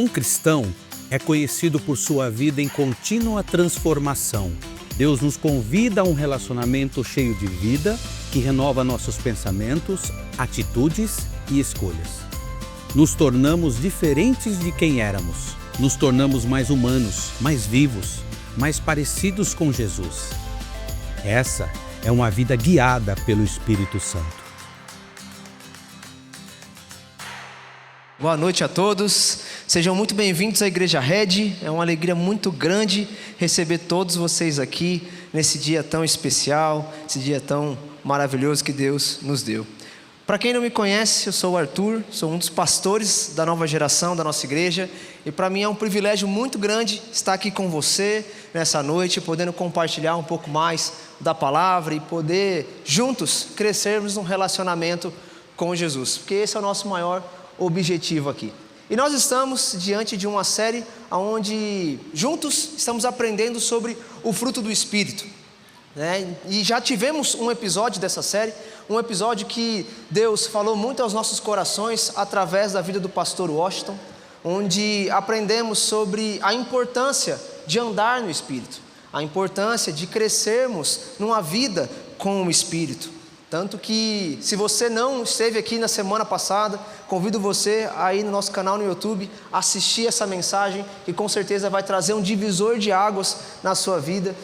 Um cristão é conhecido por sua vida em contínua transformação. Deus nos convida a um relacionamento cheio de vida que renova nossos pensamentos, atitudes e escolhas. Nos tornamos diferentes de quem éramos. Nos tornamos mais humanos, mais vivos, mais parecidos com Jesus. Essa é uma vida guiada pelo Espírito Santo. Boa noite a todos, sejam muito bem-vindos à Igreja Red. É uma alegria muito grande receber todos vocês aqui nesse dia tão especial, esse dia tão maravilhoso que Deus nos deu. Para quem não me conhece, eu sou o Arthur, sou um dos pastores da nova geração da nossa igreja, e para mim é um privilégio muito grande estar aqui com você nessa noite, podendo compartilhar um pouco mais da palavra e poder juntos crescermos num relacionamento com Jesus, porque esse é o nosso maior objetivo aqui. E nós estamos diante de uma série onde juntos estamos aprendendo sobre o fruto do Espírito, né? E já tivemos um episódio dessa série, um episódio que Deus falou muito aos nossos corações através da vida do pastor Washington, onde aprendemos sobre a importância de andar no Espírito, a importância de crescermos numa vida com o Espírito. Tanto que, se você não esteve aqui na semana passada, convido você a ir no nosso canal no YouTube, assistir essa mensagem, que com certeza vai trazer um divisor de águas na sua vida,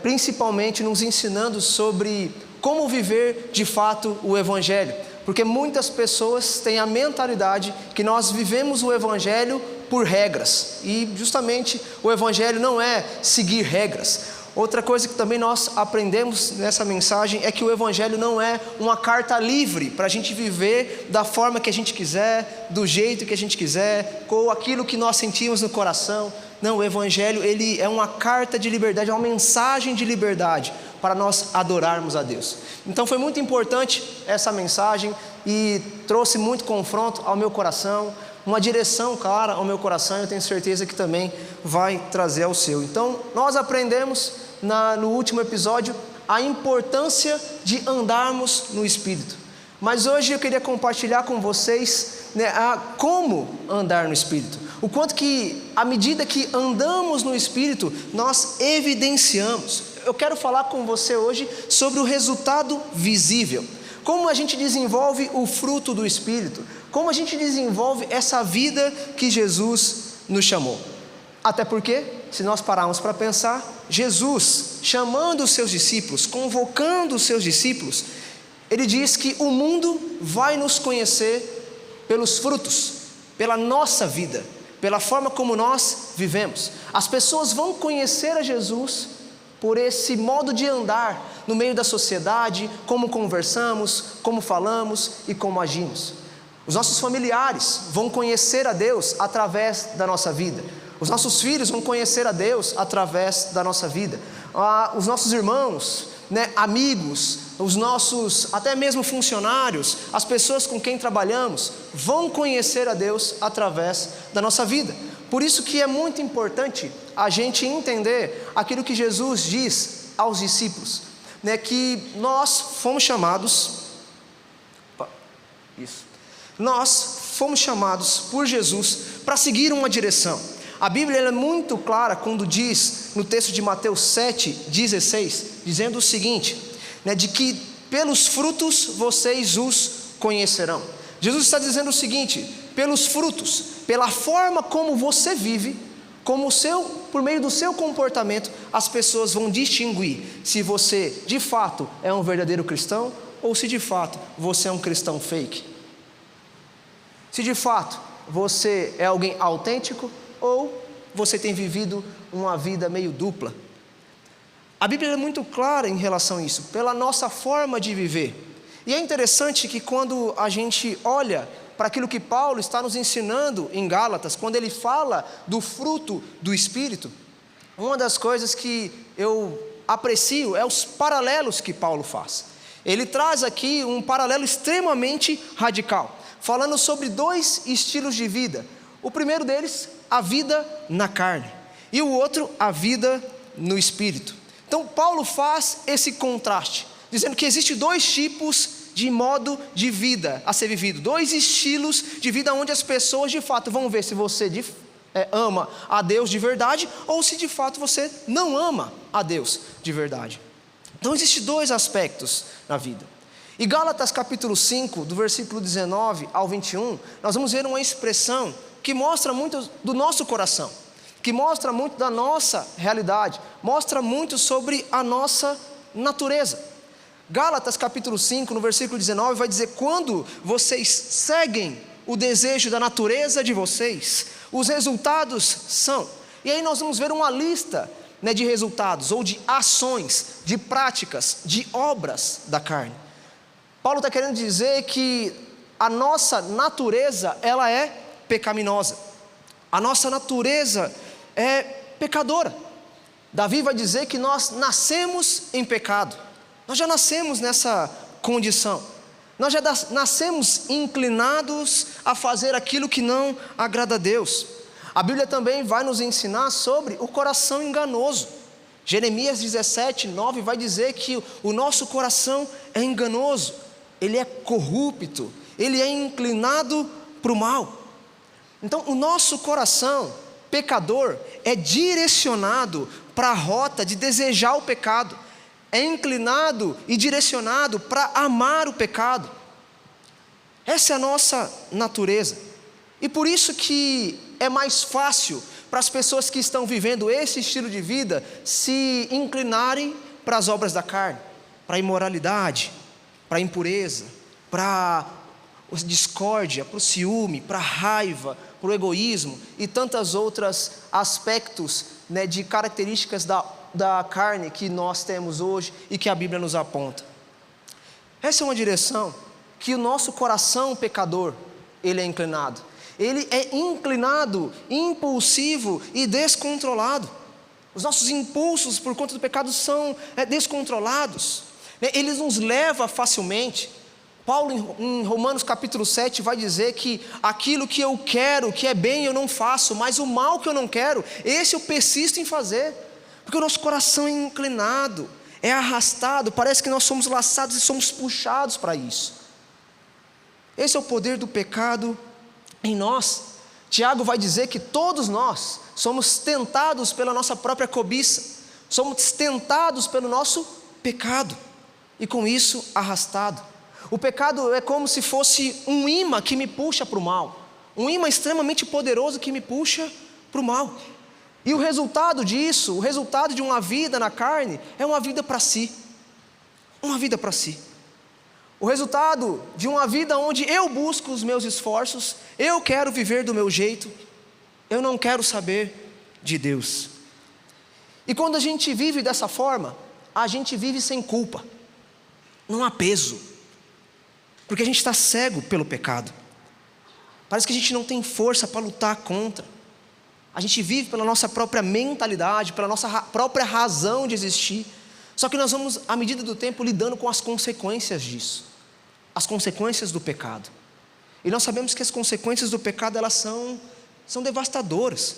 principalmente nos ensinando sobre como viver de fato o Evangelho. Porque muitas pessoas têm a mentalidade que nós vivemos o Evangelho por regras, e justamente o Evangelho não é seguir regras. Outra coisa que também nós aprendemos nessa mensagem é que o Evangelho não é uma carta livre para a gente viver da forma que a gente quiser, do jeito que a gente quiser, com aquilo que nós sentimos no coração. Não, o Evangelho ele é uma carta de liberdade, é uma mensagem de liberdade para nós adorarmos a Deus. Então foi muito importante essa mensagem e trouxe muito confronto ao meu coração, uma direção clara ao meu coração, e eu tenho certeza que também vai trazer ao seu. Então nós aprendemos no último episódio a importância de andarmos no Espírito, mas hoje eu queria compartilhar com vocês, como andar no Espírito, o quanto que à medida que andamos no Espírito nós evidenciamos. Eu quero falar com você hoje sobre o resultado visível, como a gente desenvolve o fruto do Espírito, como a gente desenvolve essa vida que Jesus nos chamou. Até porque, se nós pararmos para pensar, Jesus, chamando os seus discípulos, convocando os seus discípulos, ele diz que o mundo vai nos conhecer pelos frutos, pela nossa vida, pela forma como nós vivemos. As pessoas vão conhecer a Jesus por esse modo de andar no meio da sociedade, como conversamos, como falamos e como agimos. Os nossos familiares vão conhecer a Deus através da nossa vida. Os nossos filhos vão conhecer a Deus através da nossa vida. Os nossos irmãos, amigos, os nossos até mesmo funcionários, as pessoas com quem trabalhamos, vão conhecer a Deus através da nossa vida. Por isso que é muito importante a gente entender aquilo que Jesus diz aos discípulos, que nós fomos chamados, nós fomos chamados por Jesus para seguir uma direção. A Bíblia é muito clara quando diz, no texto de Mateus 7,16, dizendo o seguinte, de que pelos frutos vocês os conhecerão. Jesus está dizendo o seguinte: pelos frutos, pela forma como você vive, por meio do seu comportamento, as pessoas vão distinguir se você de fato é um verdadeiro cristão ou se de fato você é um cristão fake. Se de fato você é alguém autêntico ou você tem vivido uma vida meio dupla. A Bíblia é muito clara em relação a isso, pela nossa forma de viver. E é interessante que quando a gente olha para aquilo que Paulo está nos ensinando em Gálatas, quando ele fala do fruto do Espírito, uma das coisas que eu aprecio é os paralelos que Paulo faz. Ele traz aqui um paralelo extremamente radical, falando sobre dois estilos de vida. O primeiro deles, a vida na carne, e o outro, a vida no Espírito. Então Paulo faz esse contraste, dizendo que existem dois tipos de modo de vida a ser vivido, 2 estilos de vida onde as pessoas de fato vão ver se você ama a Deus de verdade ou se de fato você não ama a Deus de verdade. Então existem 2 aspectos na vida. E Gálatas capítulo 5, do versículo 19 ao 21, nós vamos ver uma expressão que mostra muito do nosso coração, que mostra muito da nossa realidade, mostra muito sobre a nossa natureza. Gálatas capítulo 5, no versículo 19, vai dizer: quando vocês seguem o desejo da natureza de vocês, os resultados são... E aí nós vamos ver uma lista, de resultados, ou de ações, de práticas, de obras da carne. Paulo está querendo dizer que a nossa natureza, ela é pecaminosa. A nossa natureza é pecadora. Davi vai dizer que nós nascemos em pecado. Nós já nascemos nessa condição. Nós já nascemos inclinados a fazer aquilo que não agrada a Deus. A Bíblia também vai nos ensinar sobre o coração enganoso. Jeremias 17, 9 vai dizer que o nosso coração é enganoso, ele é corrupto, ele é inclinado para o mal. Então o nosso coração pecador é direcionado para a rota de desejar o pecado, é inclinado e direcionado para amar o pecado. Essa é a nossa natureza. E por isso que é mais fácil para as pessoas que estão vivendo esse estilo de vida se inclinarem para as obras da carne, para a imoralidade, para a impureza, para a discórdia, para o ciúme, para a raiva, para o egoísmo e tantos outros aspectos, de características da carne que nós temos hoje e que a Bíblia nos aponta. Essa é uma direção que o nosso coração pecador, ele é inclinado. Ele é inclinado, impulsivo e descontrolado. Os nossos impulsos por conta do pecado são descontrolados. Eles nos levam facilmente. Paulo em Romanos capítulo 7 vai dizer que aquilo que eu quero, que é bem, eu não faço, mas o mal que eu não quero, esse eu persisto em fazer. Porque o nosso coração é inclinado, é arrastado, parece que nós somos laçados e somos puxados para isso. Esse é o poder do pecado em nós. Tiago vai dizer que todos nós somos tentados pela nossa própria cobiça, somos tentados pelo nosso pecado, e com isso arrastado. O pecado é como se fosse um imã que me puxa para o mal, um imã extremamente poderoso que me puxa para o mal. E o resultado disso, o resultado de uma vida na carne, é uma vida para si. Uma vida para si. O resultado de uma vida onde eu busco os meus esforços, eu quero viver do meu jeito, eu não quero saber de Deus. E quando a gente vive dessa forma, a gente vive sem culpa, não há peso, porque a gente está cego pelo pecado. Parece que a gente não tem força para lutar contra. A gente vive pela nossa própria mentalidade, pela nossa própria razão de existir. Só que nós vamos, à medida do tempo, lidando com as consequências disso, as consequências do pecado. E nós sabemos que as consequências do pecado, elas são devastadoras,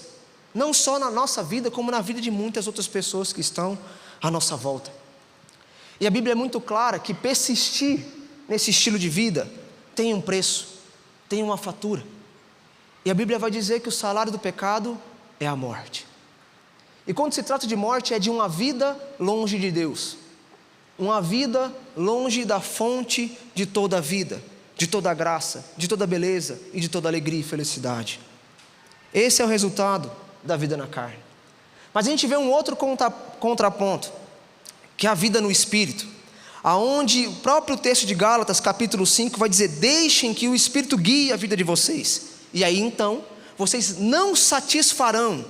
não só na nossa vida, como na vida de muitas outras pessoas que estão à nossa volta. E a Bíblia é muito clara que persistir nesse estilo de vida tem um preço, tem uma fatura. E a Bíblia vai dizer que o salário do pecado é a morte. E quando se trata de morte, é de uma vida longe de Deus, uma vida longe da fonte de toda a vida, de toda a graça, de toda a beleza e de toda a alegria e felicidade. Esse é o resultado da vida na carne. Mas a gente vê um outro contraponto, que é a vida no Espírito, aonde o próprio texto de Gálatas capítulo 5 vai dizer: deixem que o Espírito guie a vida de vocês, e aí então vocês não satisfarão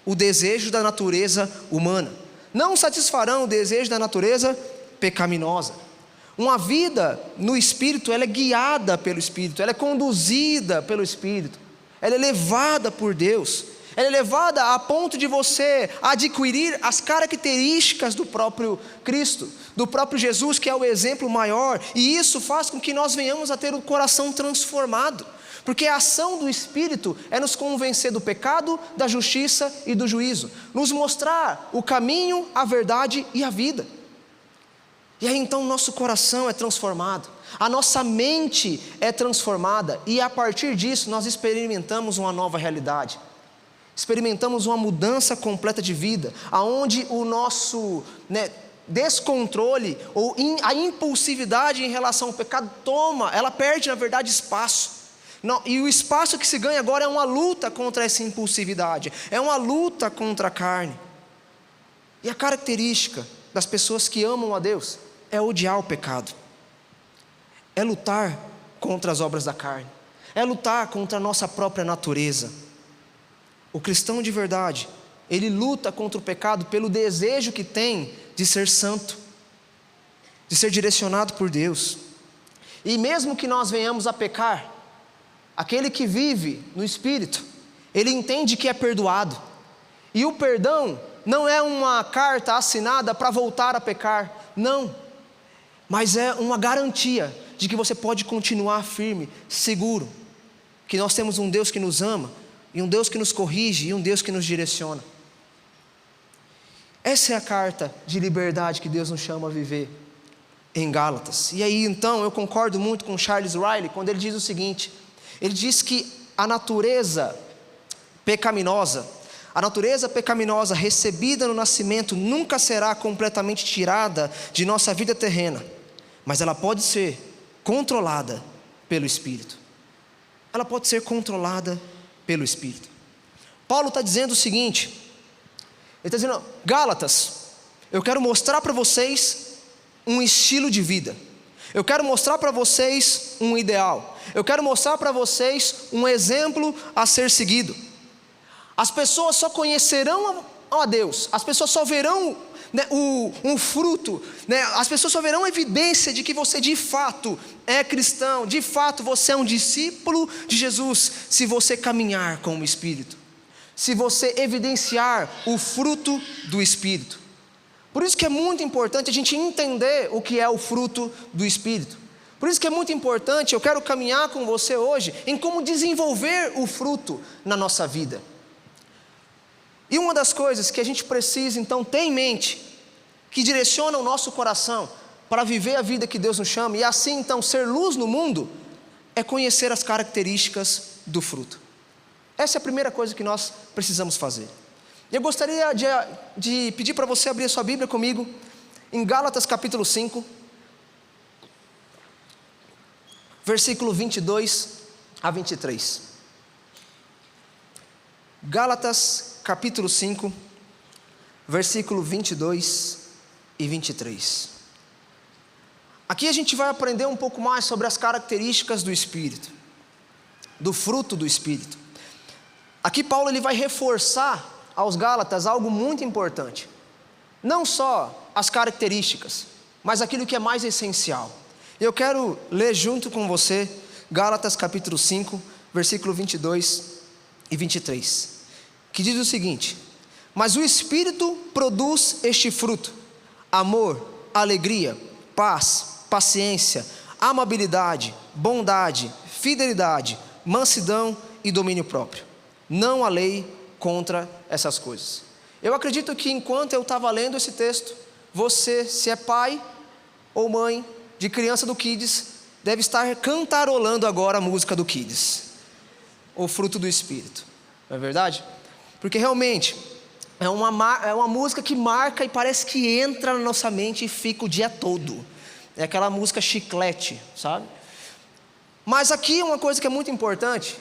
o desejo da natureza humana, não satisfarão o desejo da natureza pecaminosa. Uma vida no Espírito, ela é guiada pelo Espírito, ela é conduzida pelo Espírito, ela é levada por Deus, ela é levada a ponto de você adquirir as características do próprio Cristo, do próprio Jesus, que é o exemplo maior, e isso faz com que nós venhamos a ter o coração transformado, porque a ação do Espírito é nos convencer do pecado, da justiça e do juízo, nos mostrar o caminho, a verdade e a vida. E aí então nosso coração é transformado, A nossa mente é transformada e a partir disso nós experimentamos uma nova realidade. Experimentamos uma mudança completa de vida, aonde o nosso descontrole ou a impulsividade em relação ao pecado ela perde na verdade espaço. E o espaço que se ganha agora é uma luta contra essa impulsividade, é uma luta contra a carne. E a característica das pessoas que amam a Deus é odiar o pecado, é lutar contra as obras da carne, é lutar contra a nossa própria natureza. O cristão de verdade, ele luta contra o pecado pelo desejo que tem de ser santo, de ser direcionado por Deus. E mesmo que nós venhamos a pecar, aquele que vive no Espírito, ele entende que é perdoado. E o perdão não é uma carta assinada para voltar a pecar, não. Mas é uma garantia de que você pode continuar firme, seguro. Que nós temos um Deus que nos ama, e um Deus que nos corrige, e um Deus que nos direciona. Essa é a carta de liberdade que Deus nos chama a viver em Gálatas. E aí então eu concordo muito com Charles Riley quando ele diz o seguinte: ele diz que a natureza pecaminosa recebida no nascimento nunca será completamente tirada de nossa vida terrena, mas ela pode ser controlada pelo Espírito. Ela pode ser controlada pelo Espírito. Paulo está dizendo o seguinte, ele está dizendo: Gálatas, eu quero mostrar para vocês um estilo de vida, eu quero mostrar para vocês um ideal, eu quero mostrar para vocês um exemplo a ser seguido. As pessoas só conhecerão a Deus, as pessoas só verão um fruto, as pessoas só verão evidência de que você de fato é cristão, de fato você é um discípulo de Jesus, se você caminhar com o Espírito, se você evidenciar o fruto do Espírito. Por isso que é muito importante a gente entender o que é o fruto do Espírito. Por isso que é muito importante, eu quero caminhar com você hoje em como desenvolver o fruto na nossa vida. E uma das coisas que a gente precisa então ter em mente, que direciona o nosso coração para viver a vida que Deus nos chama, e assim então ser luz no mundo, é conhecer as características do fruto. Essa é a primeira coisa que nós precisamos fazer. Eu gostaria de pedir para você abrir a sua Bíblia comigo, em Gálatas capítulo 5, versículo 22 a 23. Gálatas capítulo 5, versículo 22 e 23. Aqui a gente vai aprender um pouco mais sobre as características do Espírito, do fruto do Espírito. Aqui Paulo ele vai reforçar aos Gálatas algo muito importante. Não só as características, mas aquilo que é mais essencial. Eu quero ler junto com você Gálatas capítulo 5, versículo 22 e 23. Que diz o seguinte: mas o Espírito produz este fruto: amor, alegria, paz, paciência, amabilidade, bondade, fidelidade, mansidão e domínio próprio. Não há lei contra essas coisas. Eu acredito que enquanto eu estava lendo esse texto, você, se é pai ou mãe de criança do Kids, deve estar cantarolando agora a música do Kids, o fruto do Espírito. Não é verdade? Porque realmente é uma música que marca e parece que entra na nossa mente e fica o dia todo. É aquela música chiclete, sabe? Mas aqui uma coisa que é muito importante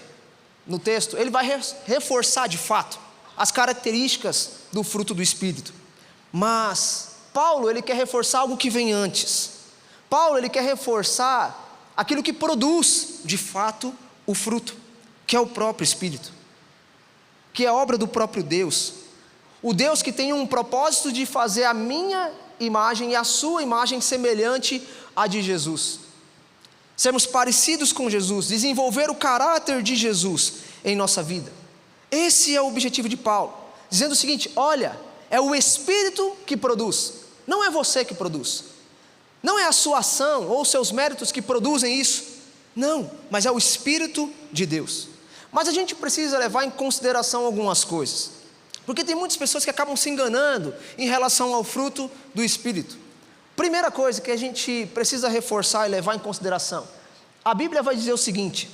no texto, ele vai reforçar de fato as características do fruto do Espírito. Mas Paulo ele quer reforçar algo que vem antes. Paulo ele quer reforçar aquilo que produz de fato o fruto, que é o próprio Espírito, que é obra do próprio Deus, o Deus que tem um propósito de fazer a minha imagem e a sua imagem semelhante à de Jesus, sermos parecidos com Jesus, desenvolver o caráter de Jesus em nossa vida. Esse é o objetivo de Paulo, dizendo o seguinte: olha, é o Espírito que produz, não é você que produz, não é a sua ação ou os seus méritos que produzem isso, não, mas é o Espírito de Deus. Mas a gente precisa levar em consideração algumas coisas, porque tem muitas pessoas que acabam se enganando em relação ao fruto do Espírito. Primeira coisa que a gente precisa reforçar e levar em consideração, a Bíblia vai dizer o seguinte,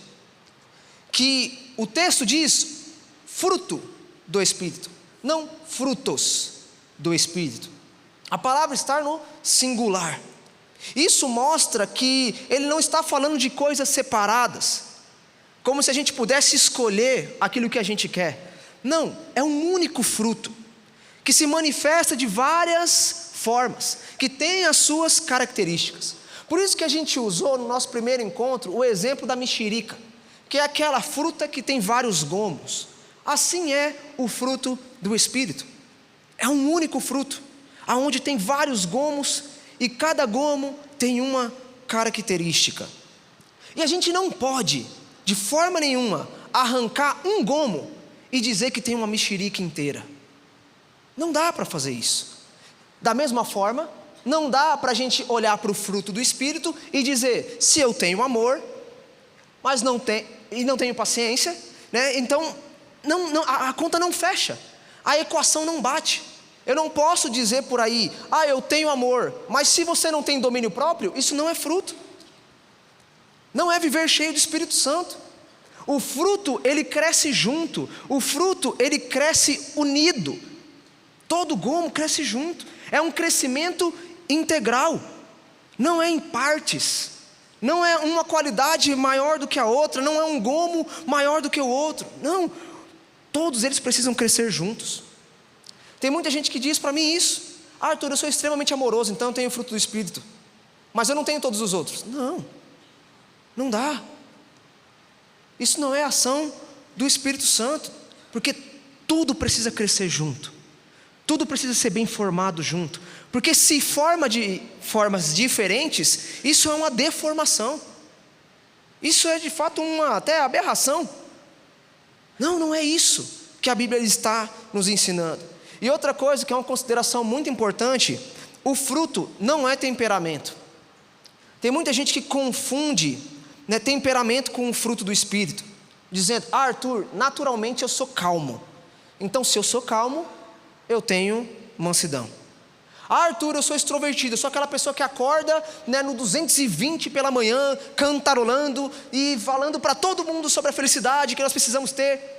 que o texto diz fruto do Espírito, não frutos do Espírito. A palavra está no singular. Isso mostra que ele não está falando de coisas separadas, como se a gente pudesse escolher aquilo que a gente quer. Não, é um único fruto, que se manifesta de várias formas, que tem as suas características. Por isso que a gente usou no nosso primeiro encontro o exemplo da mexerica, que é aquela fruta que tem vários gomos. Assim é o fruto do Espírito. É um único fruto, aonde tem vários gomos, e cada gomo tem uma característica. E a gente não pode, de forma nenhuma, arrancar um gomo e dizer que tem uma mexerica inteira. Não dá para fazer isso. Da mesma forma, não dá para a gente olhar para o fruto do Espírito e dizer, se eu tenho amor, mas não tenho paciência, né? Então a conta não fecha, a equação não bate. Eu não posso dizer por aí, eu tenho amor, mas se você não tem domínio próprio, isso não é fruto, não é viver cheio do Espírito Santo. O fruto, ele cresce junto, o fruto, ele cresce unido, todo gomo cresce junto, é um crescimento integral, não é em partes, não é uma qualidade maior do que a outra, não é um gomo maior do que o outro, não, todos eles precisam crescer juntos. Tem muita gente que diz para mim isso, Arthur, eu sou extremamente amoroso, então eu tenho o fruto do Espírito, mas eu não tenho todos os outros. Não dá. Isso não é ação do Espírito Santo, porque tudo precisa crescer junto, tudo precisa ser bem formado junto, porque se forma de formas diferentes, isso é uma deformação, isso é de fato uma até aberração. Não é isso que a Bíblia está nos ensinando. E outra coisa que é uma consideração muito importante, o fruto não é temperamento. Tem muita gente que confunde, né, temperamento com o fruto do Espírito, dizendo, Arthur, naturalmente eu sou calmo, então se eu sou calmo, eu tenho mansidão. Arthur, eu sou extrovertido, eu sou aquela pessoa que acorda, né, no 220 pela manhã, cantarolando e falando para todo mundo sobre a felicidade que nós precisamos ter.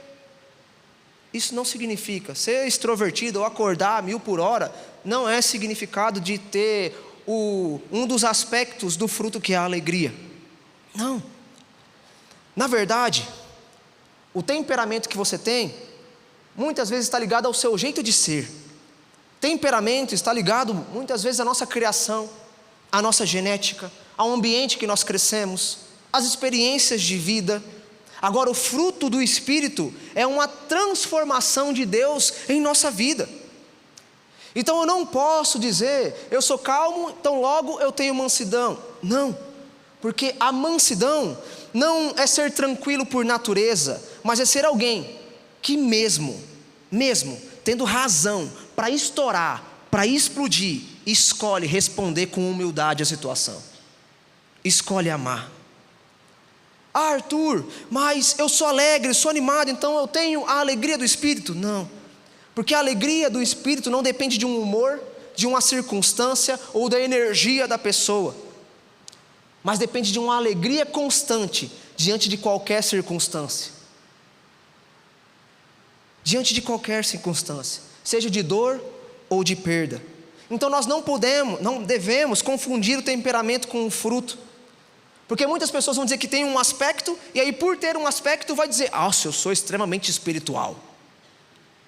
Isso não significa, ser extrovertido ou acordar 1000 por hora, não é significado de ter um dos aspectos do fruto que é a alegria. Não. Na verdade, o temperamento que você tem, muitas vezes está ligado ao seu jeito de ser. Temperamento está ligado muitas vezes à nossa criação, à nossa genética, ao ambiente que nós crescemos, às experiências de vida. Agora, o fruto do Espírito é uma transformação de Deus em nossa vida. Então eu não posso dizer, eu sou calmo, então logo eu tenho mansidão. Não, porque a mansidão não é ser tranquilo por natureza, mas é ser alguém que mesmo tendo razão para estourar, para explodir, escolhe responder com humildade à situação, escolhe amar. Arthur, mas eu sou alegre, sou animado, então eu tenho a alegria do Espírito? Não, porque a alegria do Espírito não depende de um humor, de uma circunstância ou da energia da pessoa, mas depende de uma alegria constante diante de qualquer circunstância. Diante de qualquer circunstância, seja de dor ou de perda. Então nós não devemos confundir o temperamento com o fruto. Porque muitas pessoas vão dizer que tem um aspecto, e aí por ter um aspecto vai dizer, eu sou extremamente espiritual.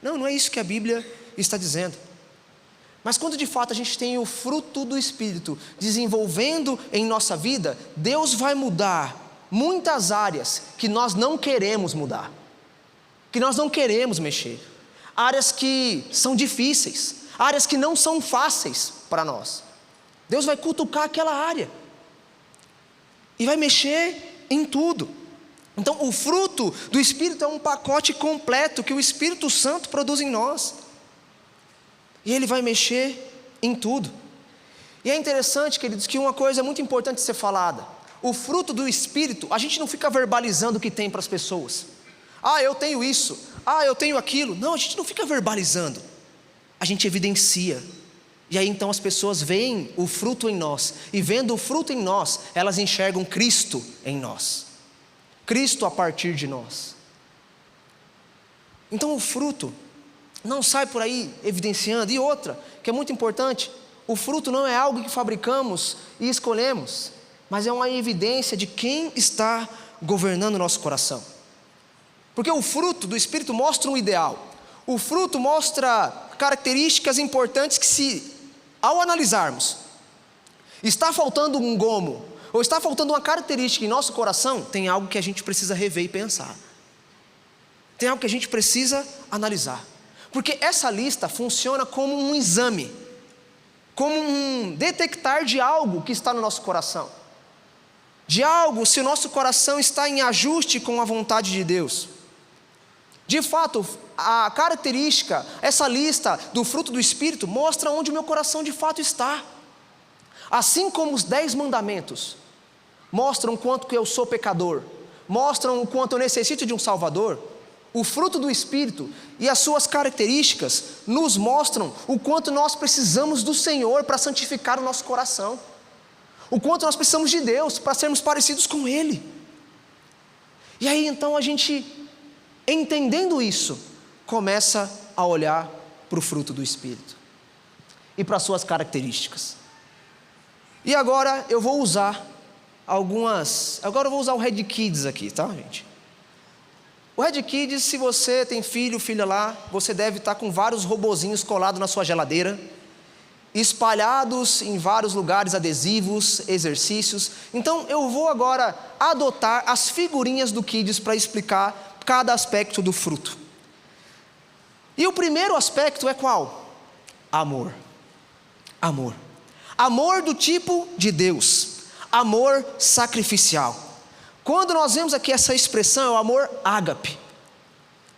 Não é isso que a Bíblia está dizendo. Mas quando de fato a gente tem o fruto do Espírito desenvolvendo em nossa vida, Deus vai mudar muitas áreas que nós não queremos mudar, que nós não queremos mexer, áreas que são difíceis, áreas que não são fáceis para nós. Deus vai cutucar aquela área e vai mexer em tudo. Então o fruto do Espírito é um pacote completo que o Espírito Santo produz em nós, e Ele vai mexer em tudo. E é interessante, queridos, que uma coisa muito importante de ser falada, o fruto do Espírito, a gente não fica verbalizando o que tem para as pessoas. Eu tenho isso, eu tenho aquilo. Não, a gente não fica verbalizando, a gente evidencia, E aí então as pessoas veem o fruto em nós, e vendo o fruto em nós, elas enxergam Cristo em nós, Cristo a partir de nós. Então o fruto não sai por aí evidenciando. E outra, que é muito importante, o fruto não é algo que fabricamos e escolhemos, mas é uma evidência de quem está governando o nosso coração. Porque o fruto do Espírito mostra um ideal, o fruto mostra características importantes que, se ao analisarmos, está faltando um gomo, ou está faltando uma característica em nosso coração, tem algo que a gente precisa rever e pensar, tem algo que a gente precisa analisar. Porque essa lista funciona como um exame, como um detectar de algo que está no nosso coração, de algo, se o nosso coração está em ajuste com a vontade de Deus. De fato, a característica, essa lista do fruto do Espírito mostra onde o meu coração de fato está. Assim como os 10 mandamentos mostram o quanto que eu sou pecador, mostram o quanto eu necessito de um Salvador, o fruto do Espírito e as suas características nos mostram o quanto nós precisamos do Senhor para santificar o nosso coração, o quanto nós precisamos de Deus para sermos parecidos com Ele. E aí então a gente, entendendo isso, começa a olhar para o fruto do Espírito e para as suas características. E agora eu vou usar agora eu vou usar o Red Kids aqui, tá, gente? O Red Kids, se você tem filho, filha lá, você deve estar com vários robozinhos colados na sua geladeira, espalhados em vários lugares, adesivos, exercícios. Então eu vou agora adotar as figurinhas do Kids para explicar cada aspecto do fruto. E o primeiro aspecto é qual? Amor. Amor. Amor do tipo de Deus. Amor sacrificial. Quando nós vemos aqui essa expressão, é o amor ágape,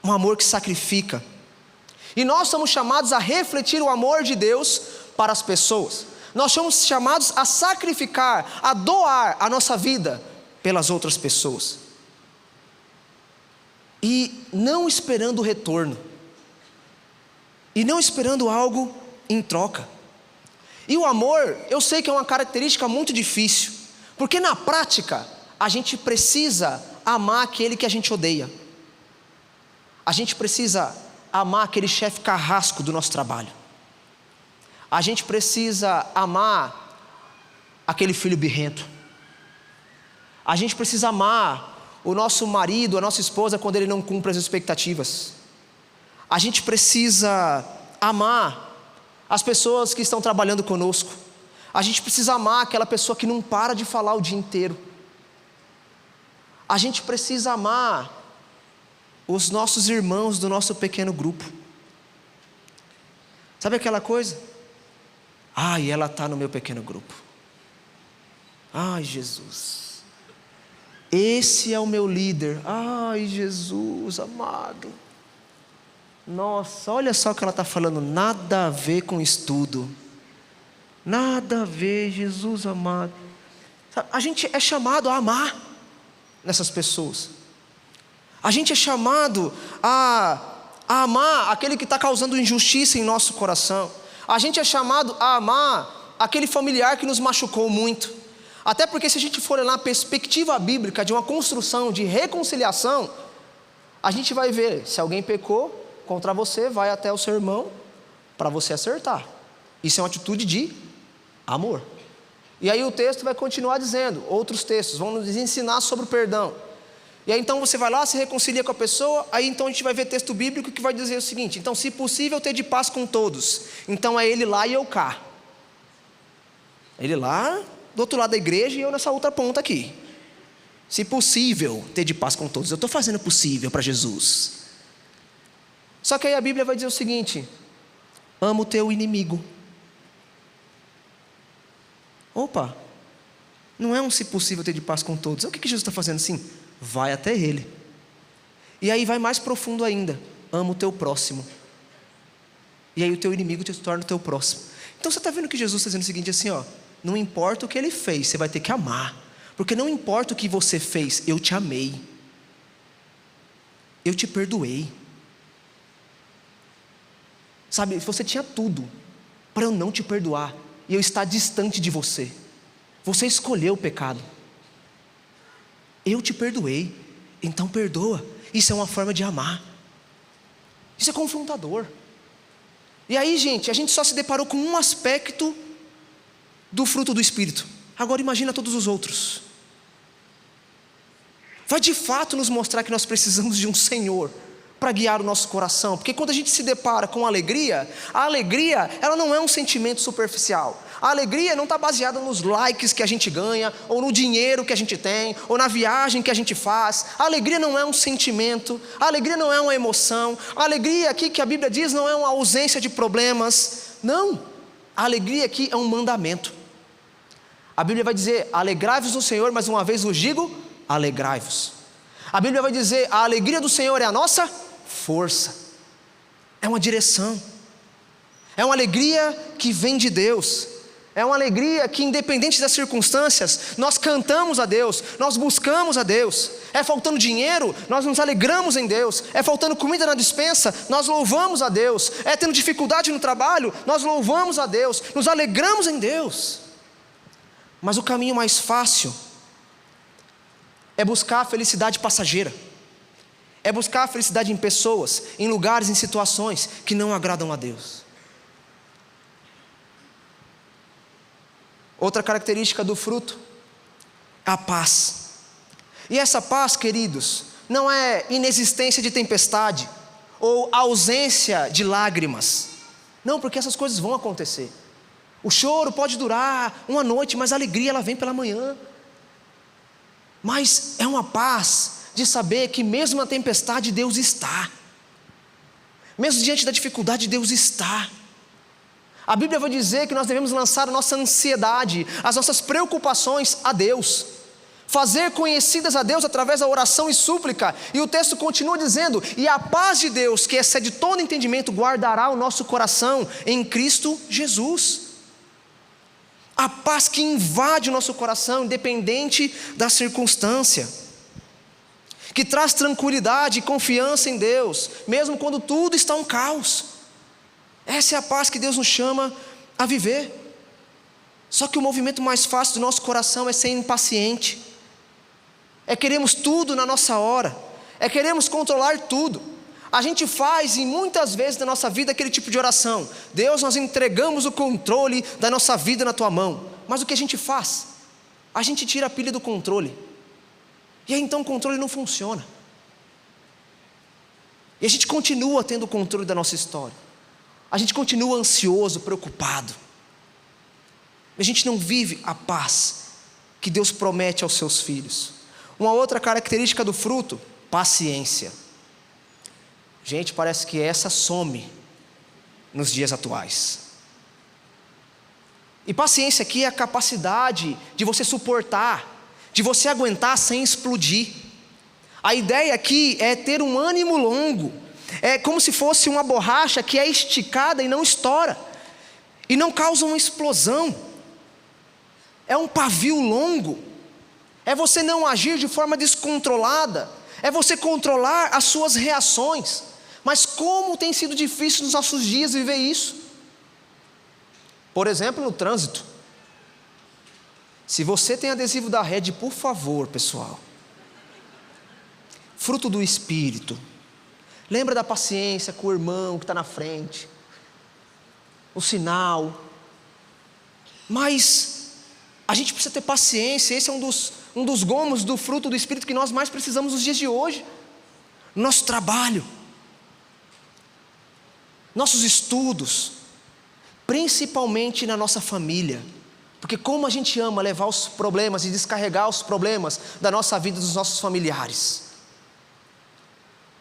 um amor que sacrifica. E nós somos chamados a refletir o amor de Deus para as pessoas. Nós somos chamados a sacrificar, a doar a nossa vida pelas outras pessoas. E não esperando o retorno. E não esperando algo em troca. E o amor, eu sei que é uma característica muito difícil, porque na prática, a gente precisa amar aquele que a gente odeia. A gente precisa amar aquele chefe carrasco do nosso trabalho. A gente precisa amar aquele filho birrento. A gente precisa amar o nosso marido, a nossa esposa, quando ele não cumpre as expectativas. A gente precisa amar as pessoas que estão trabalhando conosco. A gente precisa amar aquela pessoa que não para de falar o dia inteiro. A gente precisa amar os nossos irmãos do nosso pequeno grupo. Sabe aquela coisa? Ai, ela está no meu pequeno grupo. Ai, Jesus. Esse é o meu líder. Ai, Jesus amado. Nossa, olha só o que ela está falando. Nada a ver com estudo. Nada a ver, Jesus amado. A gente é chamado a amar nessas pessoas. A gente é chamado a amar aquele que está causando injustiça em nosso coração. A gente é chamado a amar aquele familiar que nos machucou muito. Até porque se a gente for olhar na perspectiva bíblica de uma construção de reconciliação, a gente vai ver, se alguém pecou contra você, vai até o seu irmão para você acertar. Isso é uma atitude de amor. E aí o texto vai continuar dizendo, outros textos vão nos ensinar sobre o perdão. E aí então você vai lá, se reconcilia com a pessoa, aí então a gente vai ver texto bíblico que vai dizer o seguinte: então, se possível, ter de paz com todos. Então é ele lá e eu cá. Ele lá do outro lado da igreja e eu nessa outra ponta aqui. Se possível, ter de paz com todos. Eu estou fazendo o possível para Jesus. Só que aí a Bíblia vai dizer o seguinte: ama o teu inimigo. Opa, não é um se possível ter de paz com todos. O que Jesus está fazendo assim? Vai até ele. E aí vai mais profundo ainda: ama o teu próximo. E aí o teu inimigo te torna o teu próximo. Então você está vendo que Jesus está dizendo o seguinte assim, ó: não importa o que ele fez, você vai ter que amar. Porque não importa o que você fez, eu te amei. Eu te perdoei. Sabe, você tinha tudo. para eu não te perdoar e eu estar distante de você. Você escolheu o pecado. Eu te perdoei, então perdoa. Isso é uma forma de amar. Isso é confrontador. E aí, gente, a gente só se deparou com um aspecto do fruto do Espírito. Agora imagina todos os outros. Vai de fato nos mostrar que nós precisamos de um Senhor para guiar o nosso coração. Porque quando a gente se depara com alegria, a alegria, ela não é um sentimento superficial. A alegria não está baseada nos likes que a gente ganha, ou no dinheiro que a gente tem, ou na viagem que a gente faz. A alegria não é um sentimento, a alegria não é uma emoção. A alegria aqui que a Bíblia diz não é uma ausência de problemas. Não, a alegria aqui é um mandamento. A Bíblia vai dizer, alegrai-vos no Senhor, mas uma vez vos digo, alegrai-vos. A Bíblia vai dizer, a alegria do Senhor é a nossa força. É uma direção. É uma alegria que vem de Deus. É uma alegria que, independente das circunstâncias, nós cantamos a Deus, nós buscamos a Deus. É faltando dinheiro, nós nos alegramos em Deus. É faltando comida na despensa, nós louvamos a Deus. É tendo dificuldade no trabalho, nós louvamos a Deus, nos alegramos em Deus. Mas o caminho mais fácil é buscar a felicidade passageira. É buscar a felicidade em pessoas, em lugares, em situações que não agradam a Deus. Outra característica do fruto é a paz. E essa paz, queridos, não é inexistência de tempestade ou ausência de lágrimas. Não, porque essas coisas vão acontecer. O choro pode durar uma noite, mas a alegria ela vem pela manhã. Mas é uma paz de saber que mesmo na tempestade Deus está. Mesmo diante da dificuldade Deus está. A Bíblia vai dizer que nós devemos lançar a nossa ansiedade, as nossas preocupações a Deus, fazer conhecidas a Deus através da oração e súplica. E o texto continua dizendo, e a paz de Deus, que excede todo entendimento, guardará o nosso coração em Cristo Jesus. A paz que invade o nosso coração, independente da circunstância, que traz tranquilidade e confiança em Deus, mesmo quando tudo está um caos. Essa é a paz que Deus nos chama a viver. Só que o movimento mais fácil do nosso coração é ser impaciente, é queremos tudo na nossa hora, é queremos controlar tudo. A gente faz, e muitas vezes na nossa vida, aquele tipo de oração: Deus, nós entregamos o controle da nossa vida na tua mão. Mas o que a gente faz? A gente tira a pilha do controle, e aí então o controle não funciona, e a gente continua tendo o controle da nossa história. A gente continua ansioso, preocupado. A gente não vive a paz que Deus promete aos seus filhos. Uma outra característica do fruto, paciência. Gente, parece que essa some nos dias atuais. E paciência aqui é a capacidade de você suportar, de você aguentar sem explodir. A ideia aqui é ter um ânimo longo. É como se fosse uma borracha que é esticada e não estoura, e não causa uma explosão. É um pavio longo. É você não agir de forma descontrolada. É você controlar as suas reações. Mas como tem sido difícil nos nossos dias viver isso? Por exemplo, no trânsito. Se você tem adesivo da Red, por favor, pessoal, fruto do Espírito, lembra da paciência com o irmão que está na frente, o sinal. Mas a gente precisa ter paciência. Esse é um dos gomos do fruto do Espírito que nós mais precisamos nos dias de hoje. Nosso trabalho, nossos estudos, principalmente na nossa família. Porque como a gente ama levar os problemas e descarregar os problemas da nossa vida dos nossos familiares.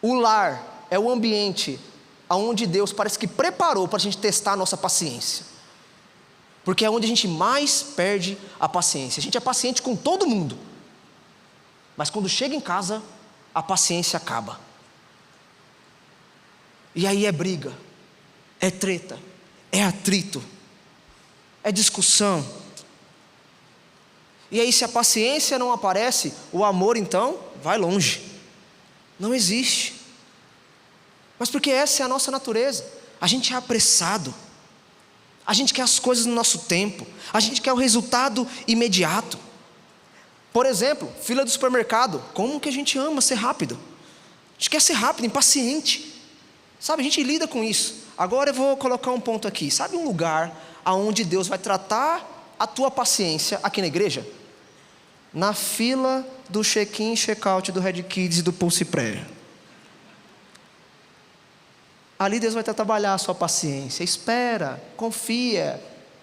O lar é o ambiente onde Deus parece que preparou para a gente testar a nossa paciência. Porque é onde a gente mais perde a paciência. A gente é paciente com todo mundo, mas quando chega em casa, a paciência acaba. E aí é briga, é treta, é atrito, é discussão. E aí se a paciência não aparece, o amor então vai longe. Não existe. Mas porque essa é a nossa natureza. A gente é apressado. A gente quer as coisas no nosso tempo. A gente quer o resultado imediato. Por exemplo, fila do supermercado. Como que a gente ama ser rápido? A gente quer ser rápido, impaciente. Sabe, a gente lida com isso. Agora eu vou colocar um ponto aqui. Sabe um lugar onde Deus vai tratar a tua paciência aqui na igreja? Na fila do check-in e check-out do Red Kids e do Pulse Prayer. Ali Deus vai trabalhar a sua paciência. Espera, confia.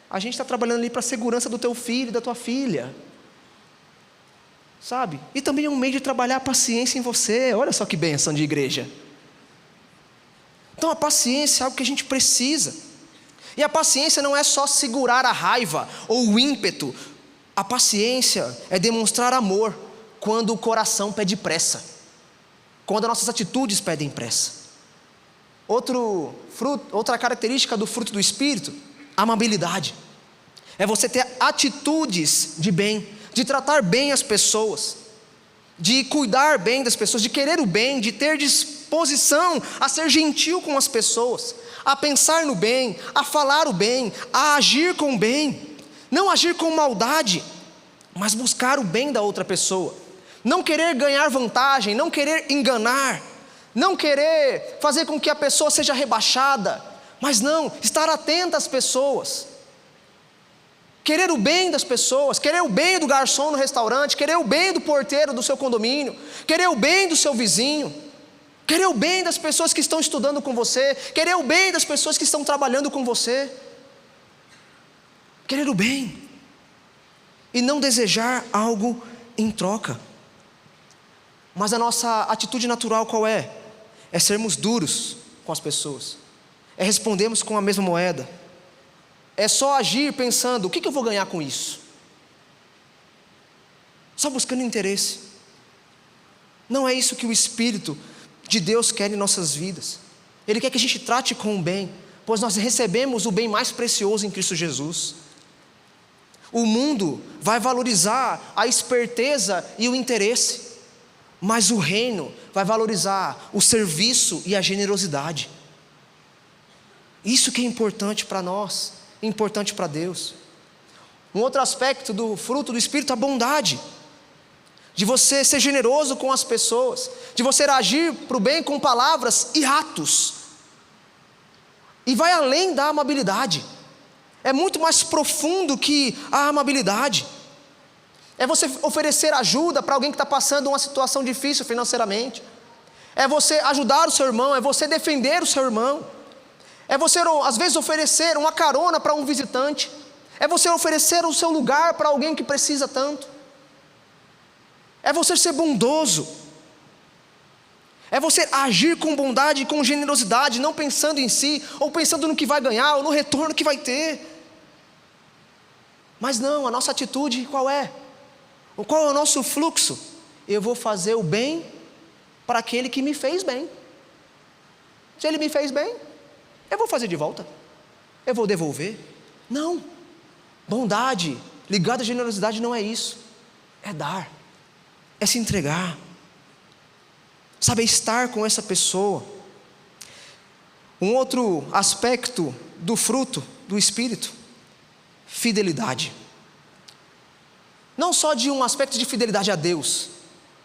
A gente está trabalhando ali para a segurança do teu filho e da tua filha. Sabe? E também é um meio de trabalhar a paciência em você. Olha só que bênção de igreja. Então a paciência é algo que a gente precisa. E a paciência não é só segurar a raiva ou o ímpeto. A paciência é demonstrar amor quando o coração pede pressa. Quando as nossas atitudes pedem pressa. Outra característica do fruto do Espírito, a amabilidade. É você ter atitudes de bem, de tratar bem as pessoas, de cuidar bem das pessoas, de querer o bem, de ter disposição a ser gentil com as pessoas, a pensar no bem, a falar o bem, a agir com o bem. Não agir com maldade, mas buscar o bem da outra pessoa. Não querer ganhar vantagem, não querer enganar, não querer fazer com que a pessoa seja rebaixada, mas não, estar atento às pessoas. Querer o bem das pessoas, querer o bem do garçom no restaurante, querer o bem do porteiro do seu condomínio, querer o bem do seu vizinho, querer o bem das pessoas que estão estudando com você, querer o bem das pessoas que estão trabalhando com você. Querer o bem e não desejar algo em troca. Mas a nossa atitude natural qual é? É sermos duros com as pessoas, é respondermos com a mesma moeda, é só agir pensando, o que eu vou ganhar com isso? Só buscando interesse. Não é isso que o Espírito de Deus quer em nossas vidas. Ele quer que a gente trate com o bem, pois nós recebemos o bem mais precioso em Cristo Jesus. O mundo vai valorizar a esperteza e o interesse, mas o reino vai valorizar o serviço e a generosidade. Isso que é importante para nós, importante para Deus. Um outro aspecto do fruto do Espírito é a bondade, de você ser generoso com as pessoas, de você agir para o bem com palavras e atos, e vai além da amabilidade. É muito mais profundo que a amabilidade. É você oferecer ajuda para alguém que está passando uma situação difícil financeiramente. É você ajudar o seu irmão, é você defender o seu irmão. É você, às vezes, oferecer uma carona para um visitante. É você oferecer o seu lugar para alguém que precisa tanto. É você ser bondoso. É você agir com bondade e com generosidade, não pensando em si, ou pensando no que vai ganhar, ou no retorno que vai ter. Mas não, a nossa atitude qual é? Qual é o nosso fluxo? Eu vou fazer o bem para aquele que me fez bem. Se ele me fez bem, eu vou fazer de volta. Eu vou devolver. Não. Bondade ligada à generosidade não é isso. É dar. É se entregar. Sabe, estar com essa pessoa. Um outro aspecto do fruto do Espírito, fidelidade. Não só de um aspecto de fidelidade a Deus,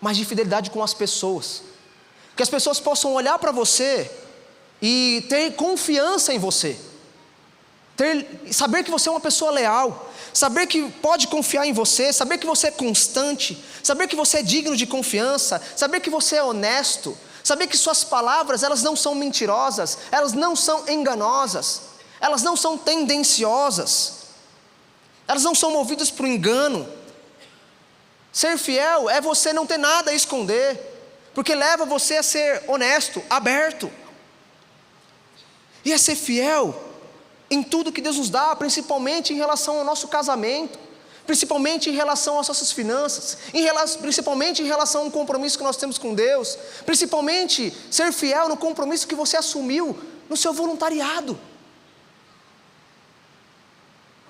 mas de fidelidade com as pessoas. Que as pessoas possam olhar para você e ter confiança em você. Saber que você é uma pessoa leal. Saber que pode confiar em você. Saber que você é constante. Saber que você é digno de confiança. Saber que você é honesto. Saber que suas palavras, elas não são mentirosas. Elas não são enganosas. Elas não são tendenciosas. Elas não são movidas por engano. Ser fiel é você não ter nada a esconder, porque leva você a ser honesto, aberto. E é ser fiel em tudo que Deus nos dá, principalmente em relação ao nosso casamento, principalmente em relação às nossas finanças, principalmente em relação ao compromisso que nós temos com Deus, principalmente ser fiel no compromisso que você assumiu no seu voluntariado.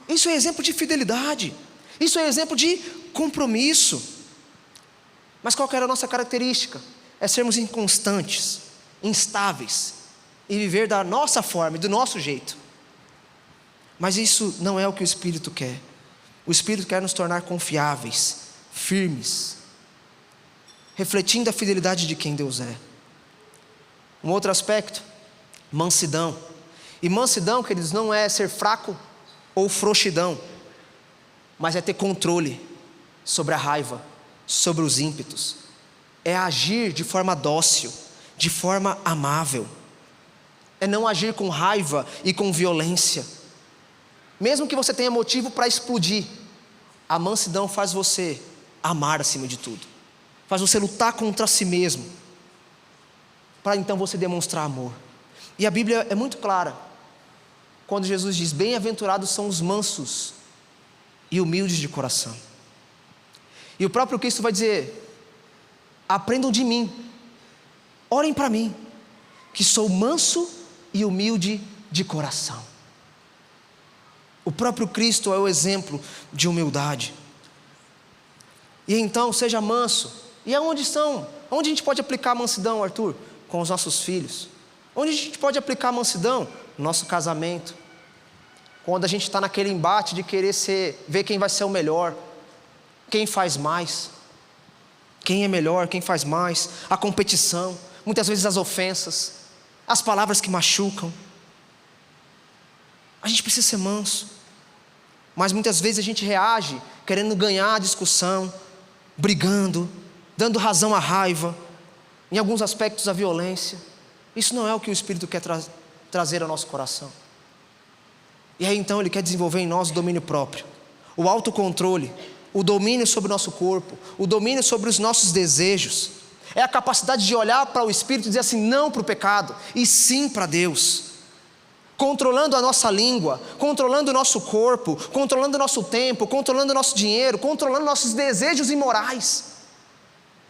Isso é exemplo de fidelidade, isso é exemplo de compromisso. Mas qual que era a nossa característica? É sermos inconstantes, instáveis, e viver da nossa forma, do nosso jeito. Mas isso não é o que o Espírito quer. O Espírito quer nos tornar confiáveis, firmes, refletindo a fidelidade de quem Deus é. Um outro aspecto, mansidão. E mansidão, queridos, não é ser fraco ou frouxidão, mas é ter controle sobre a raiva, sobre os ímpetos. É agir de forma dócil, de forma amável. É não agir com raiva e com violência. Mesmo que você tenha motivo para explodir, a mansidão faz você amar acima de tudo. Faz você lutar contra si mesmo, para então você demonstrar amor. E a Bíblia é muito clara, quando Jesus diz: bem-aventurados são os mansos e humildes de coração. E o próprio Cristo vai dizer: aprendam de mim, orem para mim, que sou manso e humilde de coração. O próprio Cristo é o exemplo de humildade. E então, seja manso. E aonde estão? Onde a gente pode aplicar a mansidão, Arthur? Com os nossos filhos. Onde a gente pode aplicar a mansidão? No nosso casamento. Quando a gente está naquele embate de querer ver quem vai ser o melhor, quem faz mais, quem é melhor, quem faz mais, a competição, muitas vezes as ofensas, as palavras que machucam. A gente precisa ser manso, mas muitas vezes a gente reage querendo ganhar a discussão, brigando, dando razão à raiva, em alguns aspectos à violência. Isso não é o que o Espírito quer trazer ao nosso coração. E aí então Ele quer desenvolver em nós o domínio próprio, o autocontrole, o domínio sobre o nosso corpo, o domínio sobre os nossos desejos. É a capacidade de olhar para o Espírito e dizer assim, não para o pecado, e sim para Deus. Controlando a nossa língua, controlando o nosso corpo, controlando o nosso tempo, controlando o nosso dinheiro, controlando nossos desejos imorais.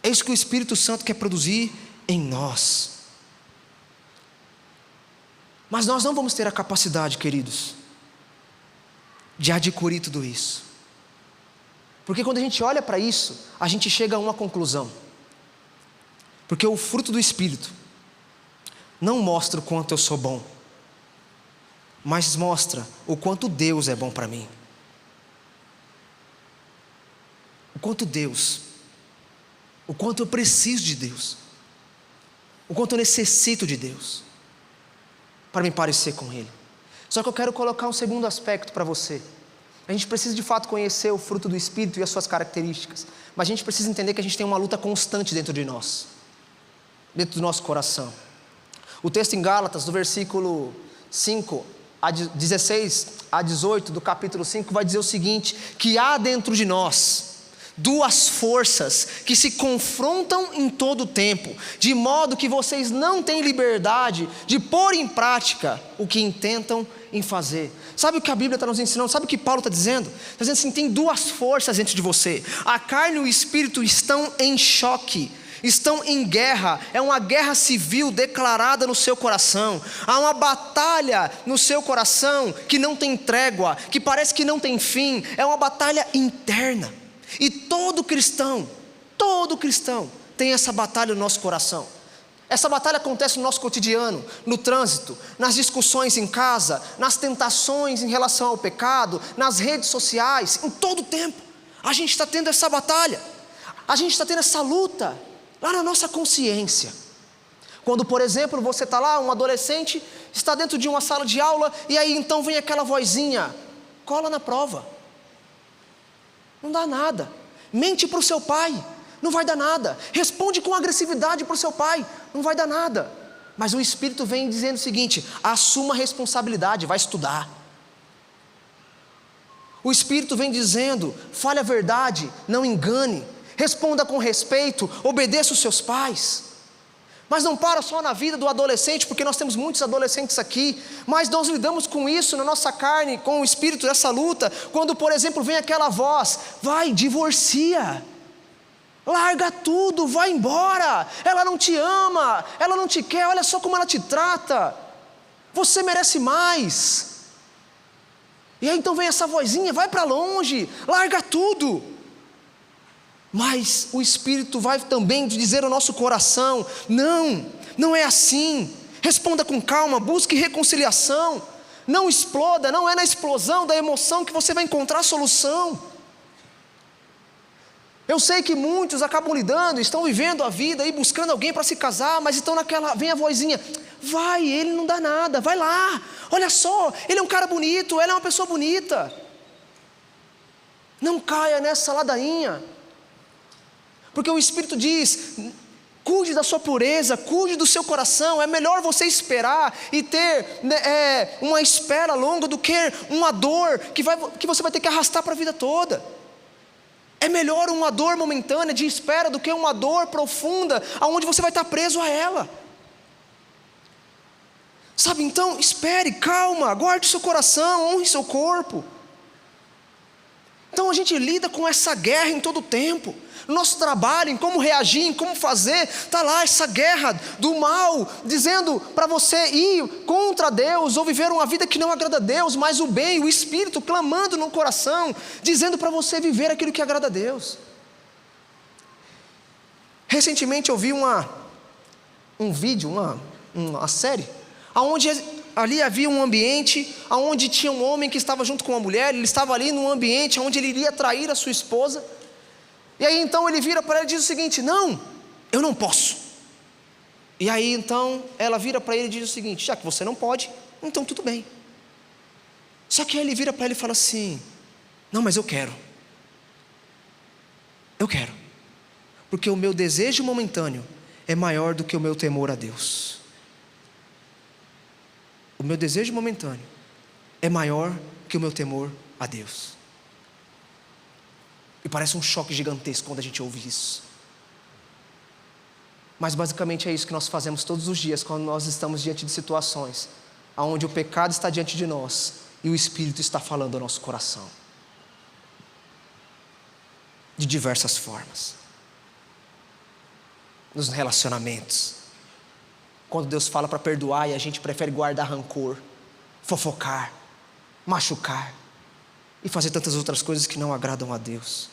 É isso que o Espírito Santo quer produzir em nós. Mas nós não vamos ter a capacidade, queridos, de adquirir tudo isso. Porque quando a gente olha para isso, a gente chega a uma conclusão. Porque o fruto do Espírito não mostra o quanto eu sou bom, mas mostra o quanto Deus é bom para mim. O quanto eu preciso de Deus, o quanto eu necessito de Deus, para me parecer com Ele. Só que eu quero colocar um segundo aspecto para você. A gente precisa de fato conhecer o fruto do Espírito e as suas características, mas a gente precisa entender que a gente tem uma luta constante dentro de nós, dentro do nosso coração. O texto em Gálatas, do versículo 16 a 18 do capítulo 5, vai dizer o seguinte: que há dentro de nós duas forças que se confrontam em todo o tempo, de modo que vocês não têm liberdade de pôr em prática o que intentam em fazer. Sabe o que a Bíblia está nos ensinando? Sabe o que Paulo está dizendo? Está dizendo assim, tem duas forças dentro de você. A carne e o espírito estão em choque, estão em guerra. É uma guerra civil declarada no seu coração. Há uma batalha no seu coração que não tem trégua, que parece que não tem fim. É uma batalha interna. E todo cristão tem essa batalha no nosso coração. Essa batalha acontece no nosso cotidiano, no trânsito, nas discussões em casa, nas tentações em relação ao pecado, nas redes sociais, em todo o tempo. A gente está tendo essa batalha, a gente está tendo essa luta lá na nossa consciência. Quando, por exemplo, você está lá, um adolescente, está dentro de uma sala de aula, e aí então vem aquela vozinha: cola na prova. Não dá nada. Mente para o seu pai, não vai dar nada. Responde com agressividade para o seu pai, não vai dar nada. Mas o Espírito vem dizendo o seguinte: assuma a responsabilidade, vai estudar. O Espírito vem dizendo: fale a verdade, não engane, responda com respeito, obedeça os seus pais. Mas não para só na vida do adolescente, porque nós temos muitos adolescentes aqui, mas nós lidamos com isso na nossa carne, com o espírito dessa luta, quando, por exemplo, vem aquela voz: vai, divorcia, larga tudo, vai embora, ela não te ama, ela não te quer, olha só como ela te trata, você merece mais. E aí então vem essa vozinha: vai para longe, larga tudo. Mas o Espírito vai também dizer ao nosso coração: não é assim, responda com calma, busque reconciliação, Não exploda, não é na explosão da emoção que você vai encontrar a solução. Eu sei que muitos acabam lidando, estão vivendo a vida e buscando alguém para se casar, mas estão naquela, vem a vozinha, vai, ele não dá nada, vai lá, olha só, ele é um cara bonito, ela é uma pessoa bonita. Não caia nessa ladainha, porque o Espírito diz, cuide da sua pureza, cuide do seu coração. É melhor você esperar e ter uma espera longa do que uma dor que você vai ter que arrastar para a vida toda. É melhor uma dor momentânea de espera do que uma dor profunda, onde você vai estar preso a ela. Sabe, então espere, calma, guarde seu coração, honre seu corpo. Então a gente lida com essa guerra em todo o tempo. No nosso trabalho, em como reagir, em como fazer, está lá essa guerra do mal, dizendo para você ir contra Deus, ou viver uma vida que não agrada a Deus, mas o bem, o Espírito clamando no coração, dizendo para você viver aquilo que agrada a Deus. Recentemente eu vi um vídeo, uma série, onde ali havia um ambiente onde tinha um homem que estava junto com uma mulher. Ele estava ali num ambiente onde ele iria trair a sua esposa. E aí então ele vira para ela e diz o seguinte: não, eu não posso. E aí então ela vira para ele e diz o seguinte: já que você não pode, então tudo bem. Só que aí ele vira para ela e fala assim: não, mas eu quero. Eu quero. Porque o meu desejo momentâneo é maior do que o meu temor a Deus. O meu desejo momentâneo é maior que o meu temor a Deus. E parece um choque gigantesco quando a gente ouve isso. Mas basicamente é isso que nós fazemos todos os dias quando nós estamos diante de situações onde o pecado está diante de nós e o Espírito está falando ao nosso coração. De diversas formas. Nos relacionamentos. Quando Deus fala para perdoar e a gente prefere guardar rancor, fofocar, machucar e fazer tantas outras coisas que não agradam a Deus.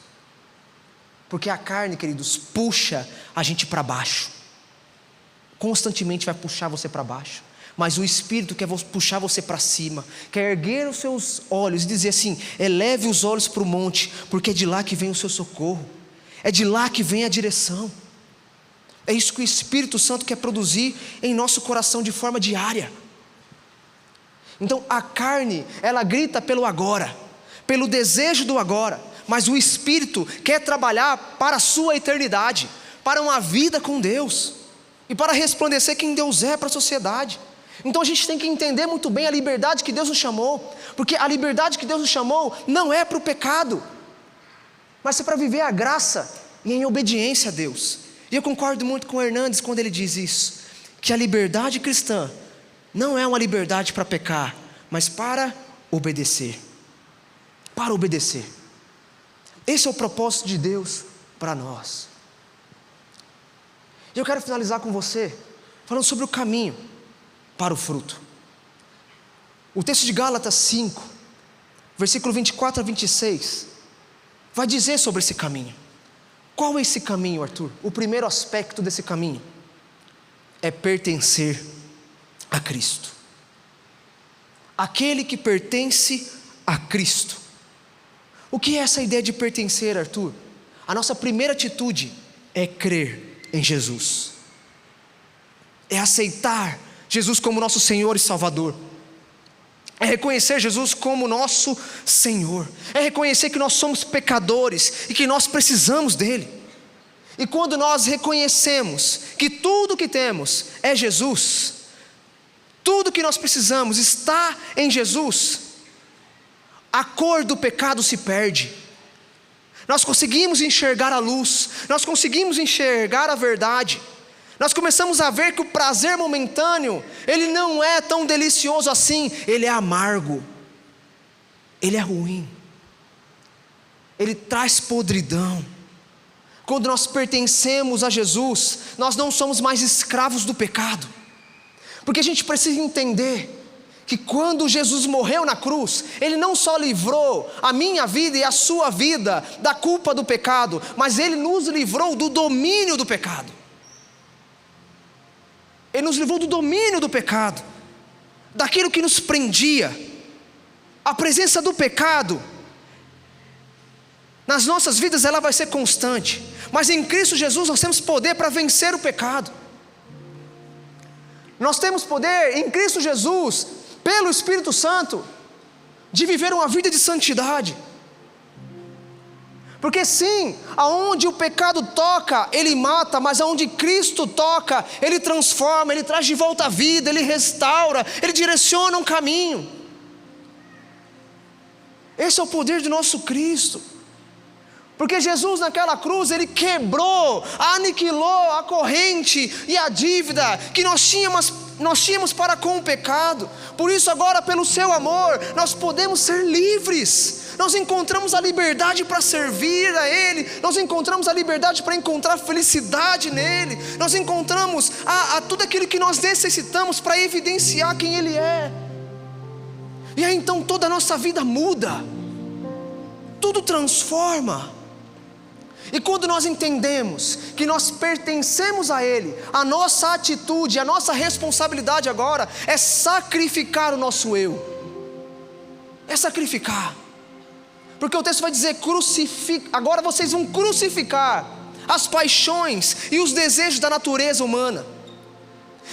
Porque a carne, queridos, puxa a gente para baixo. Constantemente vai puxar você para baixo. Mas o Espírito quer puxar você para cima, quer erguer os seus olhos e dizer assim: eleve os olhos para o monte, porque é de lá que vem o seu socorro, é de lá que vem a direção. É isso que o Espírito Santo quer produzir em nosso coração de forma diária. Então a carne, ela grita pelo agora, pelo desejo do agora, mas o Espírito quer trabalhar para a sua eternidade, para uma vida com Deus e para resplandecer quem Deus é para a sociedade. Então a gente tem que entender muito bem a liberdade que Deus nos chamou, porque a liberdade que Deus nos chamou não é para o pecado, mas é para viver a graça e em obediência a Deus. E eu concordo muito com o Hernandes quando ele diz isso, que a liberdade cristã não é uma liberdade para pecar, mas para obedecer. Para obedecer. Esse é o propósito de Deus para nós. E eu quero finalizar com você falando sobre o caminho para o fruto. O texto de Gálatas 5, versículo 24 a 26, vai dizer sobre esse caminho. Qual é esse caminho, Arthur? O primeiro aspecto desse caminho é pertencer a Cristo. Aquele que pertence a Cristo. O que é essa ideia de pertencer, Arthur? A nossa primeira atitude é crer em Jesus. É aceitar Jesus como nosso Senhor e Salvador. É reconhecer Jesus como nosso Senhor. É reconhecer que nós somos pecadores e que nós precisamos dEle. E quando nós reconhecemos que tudo que temos é Jesus, tudo que nós precisamos está em Jesus, a cor do pecado se perde. Nós conseguimos enxergar a luz, nós conseguimos enxergar a verdade. Nós começamos a ver que o prazer momentâneo, ele não é tão delicioso assim, ele é amargo, ele é ruim, ele traz podridão. Quando nós pertencemos a Jesus, nós não somos mais escravos do pecado, porque a gente precisa entender que quando Jesus morreu na cruz, Ele não só livrou a minha vida e a sua vida da culpa do pecado, mas Ele nos livrou do domínio do pecado. Ele nos livrou do domínio do pecado. daquilo que nos prendia, a presença do pecado nas nossas vidas, ela vai ser constante. Mas em Cristo Jesus nós temos poder para vencer o pecado. Nós temos poder em Cristo Jesus, pelo Espírito Santo, de viver uma vida de santidade. Porque sim, aonde o pecado toca, ele mata, mas aonde Cristo toca, ele transforma, ele traz de volta a vida, ele restaura, ele direciona um caminho. Esse é o poder do nosso Cristo. Porque Jesus naquela cruz, ele quebrou, aniquilou a corrente e a dívida que nós tínhamos para com o pecado. Por isso agora, pelo seu amor, nós podemos ser livres. Nós encontramos a liberdade para servir a Ele. Nós encontramos a liberdade para encontrar felicidade nele. Nós encontramos a tudo aquilo que nós necessitamos para evidenciar quem Ele é. E aí então toda a nossa vida muda. Tudo transforma. E quando nós entendemos que nós pertencemos a Ele, a nossa atitude, a nossa responsabilidade agora é sacrificar o nosso eu. É sacrificar. Porque o texto vai dizer, agora vocês vão crucificar as paixões e os desejos da natureza humana.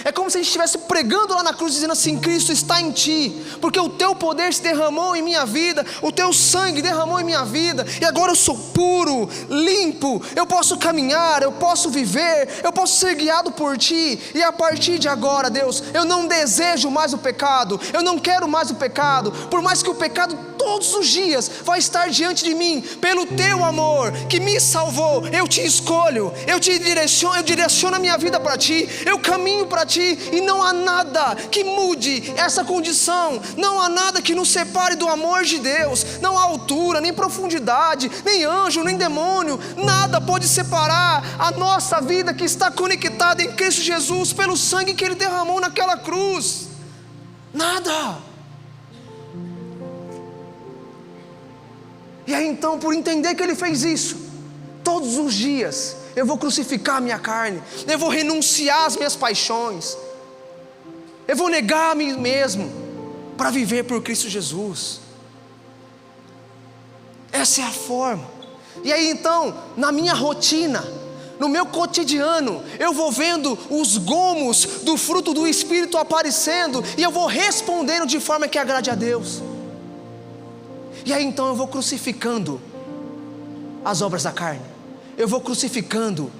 É como se a gente estivesse pregando lá na cruz, dizendo assim: Cristo está em ti, porque o teu poder se derramou em minha vida, o teu sangue derramou em minha vida, e agora eu sou puro, limpo, eu posso caminhar, eu posso viver, eu posso ser guiado por ti. E a partir de agora, Deus, eu não desejo mais o pecado, eu não quero mais o pecado, por mais que o pecado todos os dias vai estar diante de mim. Pelo teu amor que me salvou, eu te escolho, eu direciono a minha vida para ti, eu caminho para ti, e não há nada que mude essa condição. Não há nada que nos separe do amor de Deus. Não há altura, nem profundidade, nem anjo, nem demônio. Nada pode separar a nossa vida que está conectada em Cristo Jesus, pelo sangue que Ele derramou naquela cruz. Nada. E aí então, por entender que Ele fez isso, todos os dias eu vou crucificar a minha carne, eu vou renunciar às minhas paixões, eu vou negar a mim mesmo, para viver por Cristo Jesus. Essa é a forma. E aí então, na minha rotina, no meu cotidiano, eu vou vendo os gomos do fruto do Espírito aparecendo, e eu vou respondendo de forma que agrade a Deus. E aí então eu vou crucificando as obras da carne, eu vou crucificando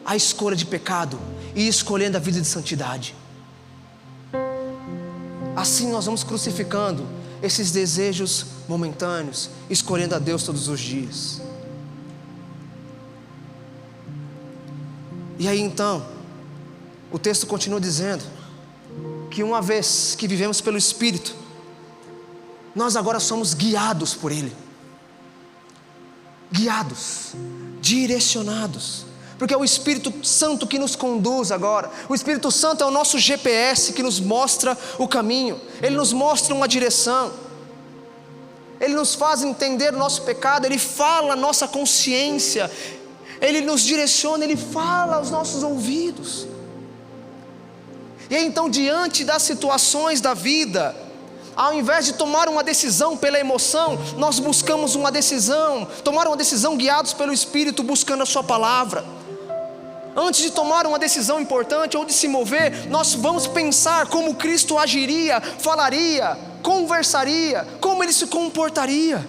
a escolha de pecado e escolhendo a vida de santidade. Assim nós vamos crucificando esses desejos momentâneos, escolhendo a Deus todos os dias. E aí então, o texto continua dizendo que uma vez que vivemos pelo Espírito, nós agora somos guiados por Ele. Guiados, direcionados, porque é o Espírito Santo que nos conduz agora. O Espírito Santo é o nosso GPS que nos mostra o caminho. Ele nos mostra uma direção, Ele nos faz entender o nosso pecado, Ele fala a nossa consciência, Ele nos direciona, Ele fala aos nossos ouvidos. E aí, então, diante das situações da vida, ao invés de tomar uma decisão pela emoção, nós buscamos tomar uma decisão guiados pelo Espírito, buscando a sua palavra. Antes de tomar uma decisão importante ou de se mover, nós vamos pensar como Cristo agiria, falaria, conversaria, como Ele se comportaria.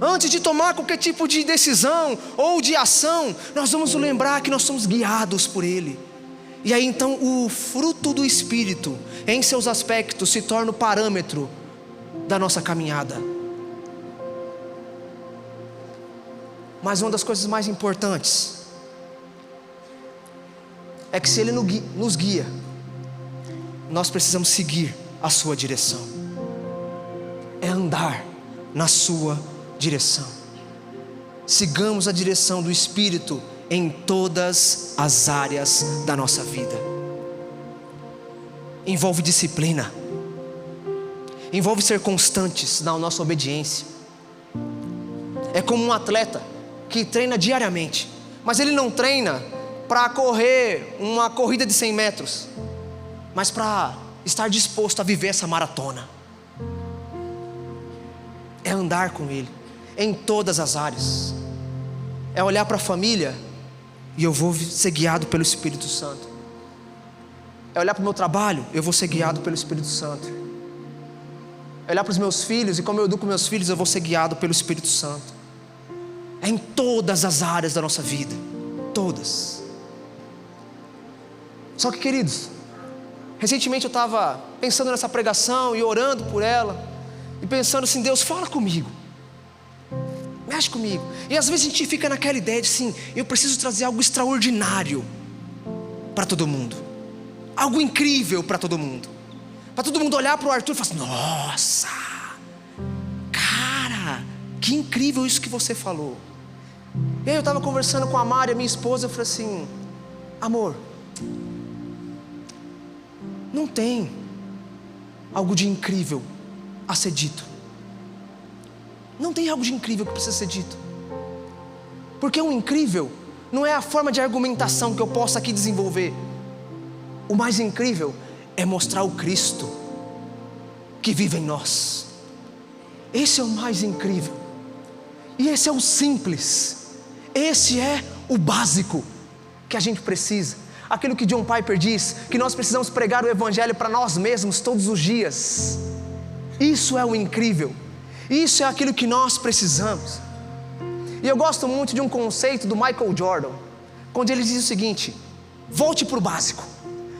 Antes de tomar qualquer tipo de decisão ou de ação, nós vamos lembrar que nós somos guiados por Ele. E aí então o fruto do Espírito, em seus aspectos, se torna o parâmetro da nossa caminhada. Mas uma das coisas mais importantes é que se Ele nos guia, nós precisamos seguir a sua direção. É andar na sua direção. Sigamos a direção do Espírito em todas as áreas da nossa vida. Envolve disciplina, envolve ser constantes na nossa obediência. É como um atleta que treina diariamente, mas ele não treina para correr uma corrida de 100 metros, mas para estar disposto a viver essa maratona. É andar com Ele em todas as áreas. É olhar para a família e eu vou ser guiado pelo Espírito Santo. É olhar para o meu trabalho, eu vou ser guiado pelo Espírito Santo. É olhar para os meus filhos e como eu educo meus filhos, eu vou ser guiado pelo Espírito Santo. É em todas as áreas da nossa vida, todas. Só que, queridos, recentemente eu estava pensando nessa pregação e orando por ela, e pensando assim: Deus, fala comigo, mexe comigo. E às vezes a gente fica naquela ideia de assim: eu preciso trazer algo extraordinário para todo mundo, algo incrível para todo mundo, para todo mundo olhar para o Arthur e falar assim: nossa, cara, que incrível isso que você falou. E aí eu estava conversando com a Mari, a minha esposa, eu falei assim: amor, não tem algo de incrível a ser dito. Não tem algo de incrível que precisa ser dito. Porque o incrível não é a forma de argumentação que eu possa aqui desenvolver. O mais incrível é mostrar o Cristo que vive em nós. Esse é o mais incrível. E esse é o simples. Esse é o básico que a gente precisa. Aquilo que John Piper diz, que nós precisamos pregar o Evangelho para nós mesmos todos os dias. Isso é o incrível. Isso é aquilo que nós precisamos. E eu gosto muito de um conceito do Michael Jordan, quando ele diz o seguinte: volte para o básico.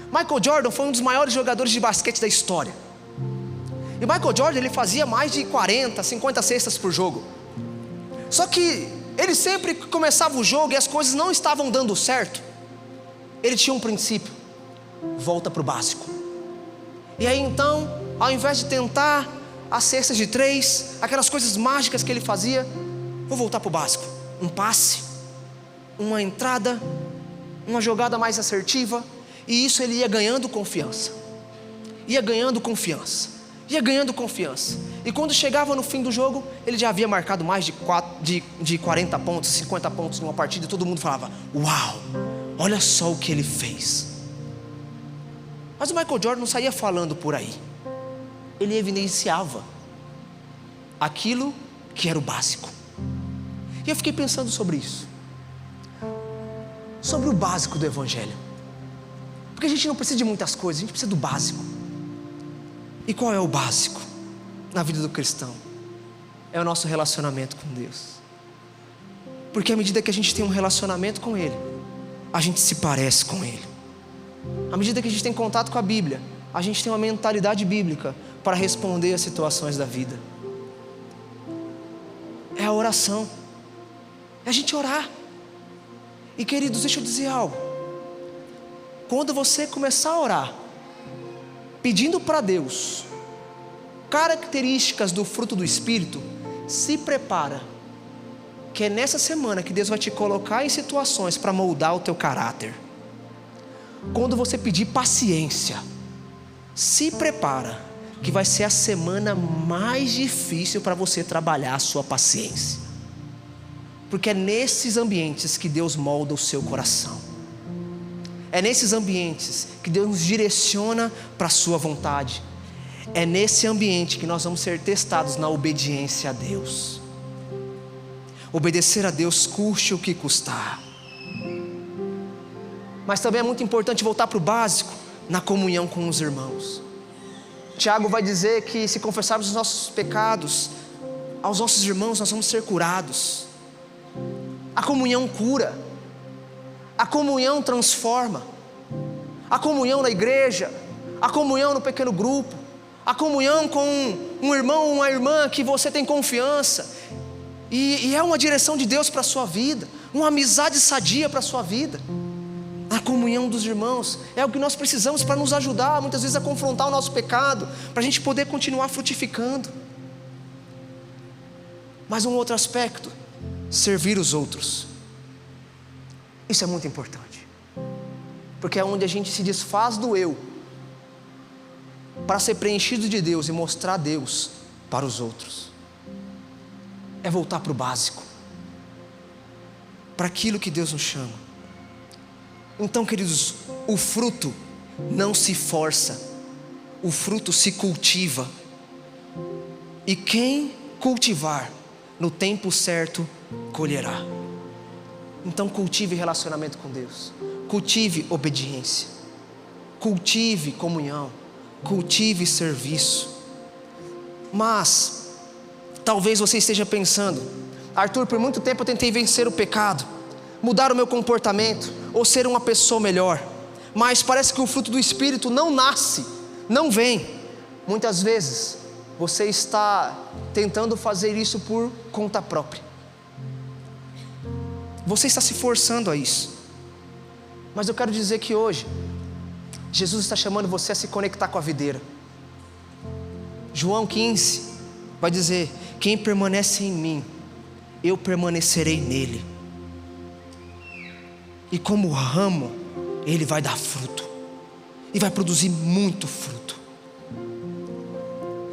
Michael Jordan foi um dos maiores jogadores de basquete da história. E Michael Jordan, ele fazia mais de 40, 50 cestas por jogo. Só que ele sempre começava o jogo e as coisas não estavam dando certo, ele tinha um princípio: volta para o básico. E aí então, ao invés de tentar as cestas de 3, aquelas coisas mágicas que ele fazia, vou voltar para o básico. Um passe, uma entrada, uma jogada mais assertiva. E isso ele ia ganhando confiança. Ia ganhando confiança. Ia ganhando confiança. E quando chegava no fim do jogo, ele já havia marcado mais de 40 pontos, 50 pontos numa partida. E todo mundo falava: uau, olha só o que ele fez. Mas o Michael Jordan não saía falando por aí. Ele evidenciava aquilo que era o básico. E eu fiquei pensando sobre isso, sobre o básico do Evangelho. Porque a gente não precisa de muitas coisas, a gente precisa do básico. E qual é o básico na vida do cristão? É o nosso relacionamento com Deus. Porque à medida que a gente tem um relacionamento com Ele, a gente se parece com Ele. À medida que a gente tem contato com a Bíblia, a gente tem uma mentalidade bíblica para responder às situações da vida. É a oração. É a gente orar. E queridos, deixa eu dizer algo. Quando você começar a orar, pedindo para Deus características do fruto do Espírito, se prepara, que é nessa semana que Deus vai te colocar em situações para moldar o teu caráter. Quando você pedir paciência, se prepara, que vai ser a semana mais difícil para você trabalhar a sua paciência. Porque é nesses ambientes que Deus molda o seu coração. É nesses ambientes que Deus nos direciona para a sua vontade. É nesse ambiente que nós vamos ser testados na obediência a Deus. Obedecer a Deus custe o que custar. Mas também é muito importante voltar para o básico, na comunhão com os irmãos. Tiago vai dizer que se confessarmos os nossos pecados aos nossos irmãos, nós vamos ser curados. A comunhão cura. A comunhão transforma. A comunhão na igreja, a comunhão no pequeno grupo, a comunhão com um irmão ou uma irmã que você tem confiança, e é uma direção de Deus para a sua vida, uma amizade sadia para a sua vida. A comunhão dos irmãos é o que nós precisamos para nos ajudar muitas vezes a confrontar o nosso pecado, para a gente poder continuar frutificando. Mas um outro aspecto: servir os outros. Isso é muito importante, porque é onde a gente se desfaz do eu, para ser preenchido de Deus e mostrar Deus para os outros. É voltar para o básico, para aquilo que Deus nos chama. Então, queridos, o fruto não se força, o fruto se cultiva. E quem cultivar, no tempo certo, colherá. Então cultive relacionamento com Deus. Cultive obediência. Cultive comunhão. Cultive serviço. Mas talvez você esteja pensando: Arthur, por muito tempo eu tentei vencer o pecado, mudar o meu comportamento, ou ser uma pessoa melhor, mas parece que o fruto do Espírito não nasce, não vem. Muitas vezes você está tentando fazer isso por conta própria. Você está se forçando a isso. Mas eu quero dizer que hoje Jesus está chamando você a se conectar com a videira. João 15 vai dizer: quem permanece em mim, eu permanecerei nele. E como ramo, ele vai dar fruto. E vai produzir muito fruto.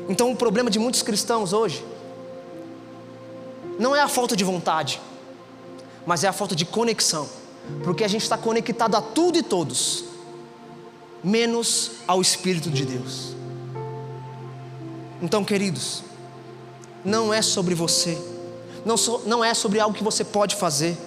Então o problema de muitos cristãos hoje não é a falta de vontade, mas é a falta de conexão. Porque a gente está conectado a tudo e todos, menos ao Espírito de Deus. Então, queridos, não é sobre você, não é sobre algo que você pode fazer,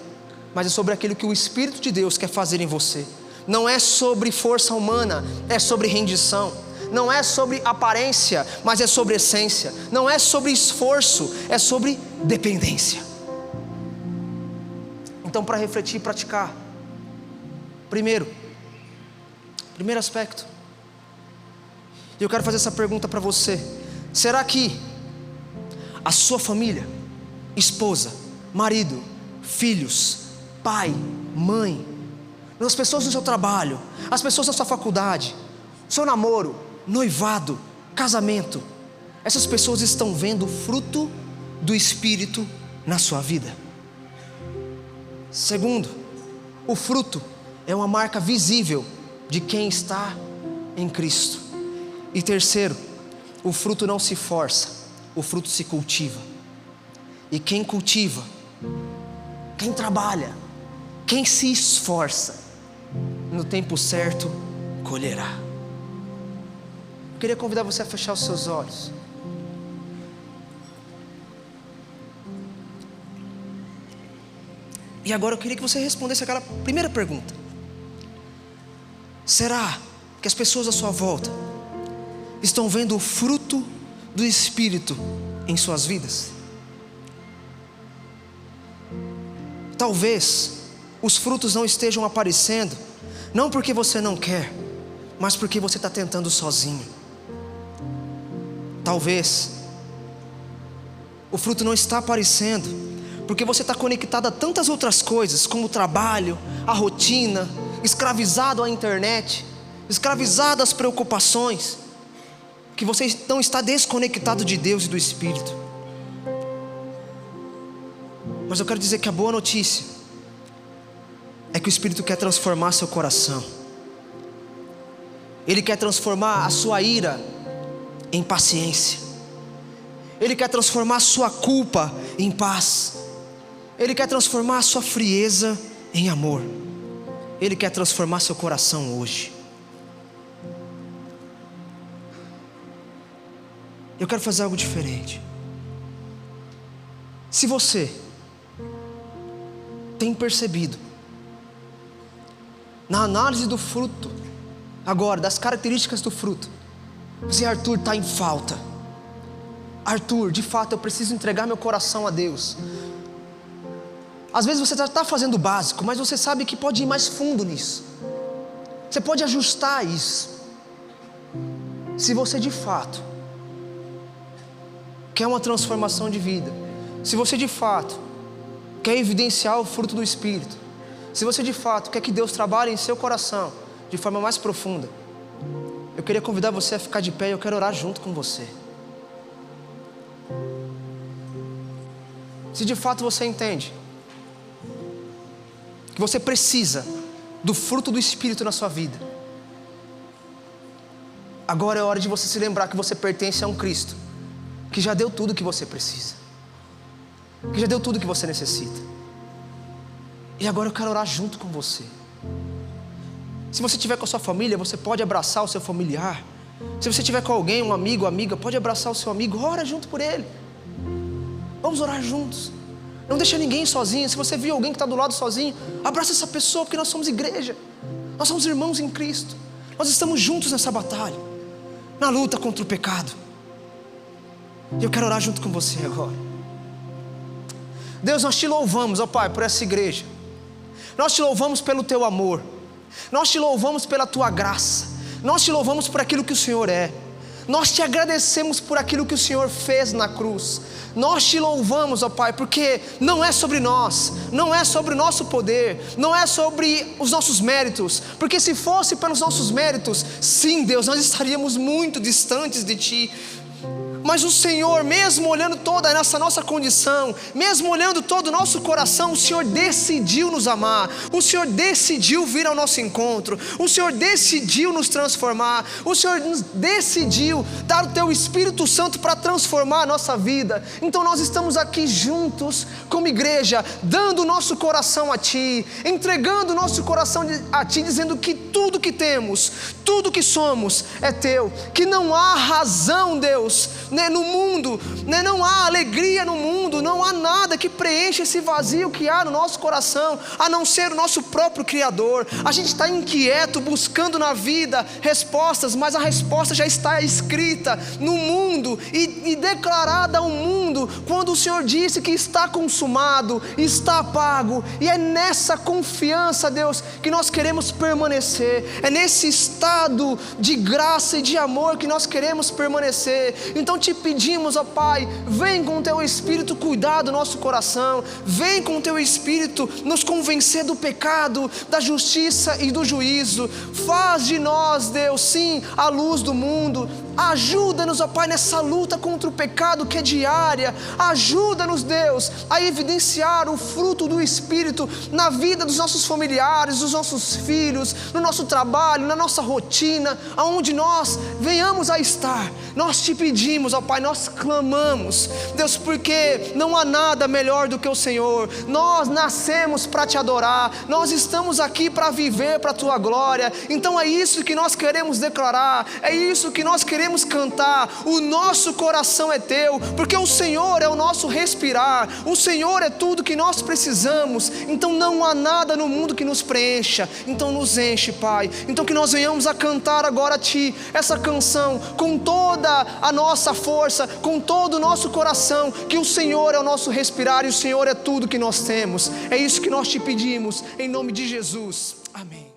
mas é sobre aquilo que o Espírito de Deus quer fazer em você. Não é sobre força humana, é sobre rendição. Não é sobre aparência, mas é sobre essência. Não é sobre esforço, é sobre dependência. Então, para refletir e praticar, primeiro aspecto, eu quero fazer essa pergunta para você: será que a sua família, esposa, marido, filhos, pai, mãe, as pessoas do seu trabalho, as pessoas da sua faculdade, seu namoro, noivado, casamento, essas pessoas estão vendo o fruto do Espírito na sua vida? Segundo, o fruto é uma marca visível de quem está em Cristo. E terceiro, o fruto não se força, o fruto se cultiva. E quem cultiva, quem trabalha, quem se esforça, no tempo certo colherá. Eu queria convidar você a fechar os seus olhos. E agora eu queria que você respondesse aquela primeira pergunta: será que as pessoas à sua volta estão vendo o fruto do Espírito em suas vidas? Talvez os frutos não estejam aparecendo, não porque você não quer, mas porque você está tentando sozinho. Talvez o fruto não está aparecendo porque você está conectado a tantas outras coisas, como o trabalho, a rotina, escravizado à internet, escravizado às preocupações, que você não está desconectado de Deus e do Espírito. Mas eu quero dizer que a boa notícia é que o Espírito quer transformar seu coração. Ele quer transformar a sua ira em paciência. Ele quer transformar a sua culpa em paz. Ele quer transformar a sua frieza em amor. Ele quer transformar seu coração hoje. Eu quero fazer algo diferente. Se você tem percebido, na análise do fruto, agora, das características do fruto, você: Arthur, está em falta. Arthur, de fato eu preciso entregar meu coração a Deus. Às vezes você está fazendo o básico, mas você sabe que pode ir mais fundo nisso. Você pode ajustar isso. Se você de fato quer uma transformação de vida, se você de fato quer evidenciar o fruto do Espírito, se você de fato quer que Deus trabalhe em seu coração de forma mais profunda, eu queria convidar você a ficar de pé e eu quero orar junto com você. Se de fato você entende que você precisa do fruto do Espírito na sua vida, agora é hora de você se lembrar que você pertence a um Cristo que já deu tudo o que você precisa, que já deu tudo o que você necessita. E agora eu quero orar junto com você. Se você estiver com a sua família, você pode abraçar o seu familiar Se você tiver com alguém, um amigo, amiga, pode abraçar o seu amigo, ora junto por ele. Vamos orar juntos. Não deixa ninguém sozinho. Se você viu alguém que está do lado sozinho, abraça essa pessoa, porque nós somos igreja. Nós somos irmãos em Cristo. Nós estamos juntos nessa batalha, na luta contra o pecado. E eu quero orar junto com você agora. Deus, nós te louvamos, ó Pai, por essa igreja. Nós te louvamos pelo teu amor. Nós te louvamos pela tua graça. Nós te louvamos por aquilo que o Senhor é. Nós te agradecemos por aquilo que o Senhor fez na cruz. Nós te louvamos, ó Pai, porque não é sobre nós, não é sobre o nosso poder, não é sobre os nossos méritos, porque se fosse pelos nossos méritos, sim, Deus, nós estaríamos muito distantes de Ti. Mas o Senhor, mesmo olhando toda essa nossa condição, mesmo olhando todo o nosso coração, o Senhor decidiu nos amar, o Senhor decidiu vir ao nosso encontro, o Senhor decidiu nos transformar, o Senhor decidiu dar o Teu Espírito Santo para transformar a nossa vida. Então nós estamos aqui juntos como igreja, dando o nosso coração a Ti, entregando o nosso coração a Ti, dizendo que tudo que temos, tudo que somos é Teu, que não há razão, Deus, no mundo, não há alegria no mundo, não há nada que preencha esse vazio que há no nosso coração, a não ser o nosso próprio Criador. A gente está inquieto, buscando na vida respostas, mas a resposta já está escrita no mundo e declarada ao mundo, quando o Senhor disse que está consumado, está pago. E é nessa confiança, Deus, que nós queremos permanecer, é nesse estado de graça e de amor que nós queremos permanecer. Então te pedimos, ó Pai, vem com o Teu Espírito cuidar do nosso coração, vem com o Teu Espírito nos convencer do pecado, da justiça e do juízo. Faz de nós, Deus, sim, a luz do mundo. Ajuda-nos, ó Pai, nessa luta contra o pecado que é diária. Ajuda-nos, Deus, a evidenciar o fruto do Espírito na vida dos nossos familiares, dos nossos filhos, no nosso trabalho, na nossa rotina, aonde nós venhamos a estar. Nós te pedimos, ó Pai, nós clamamos, Deus, porque não há nada melhor do que o Senhor. Nós nascemos para Te adorar, nós estamos aqui para viver para a Tua glória. Então é isso que nós queremos declarar, é isso que nós queremos cantar. O nosso coração é Teu, porque o Senhor é o nosso respirar, o Senhor é tudo que nós precisamos. Então não há nada no mundo que nos preencha. Então nos enche, Pai. Então que nós venhamos a cantar agora a Ti essa canção com toda a nossa força, com todo o nosso coração, que o Senhor é o nosso respirar e o Senhor é tudo que nós temos. É isso que nós Te pedimos, em nome de Jesus. Amém.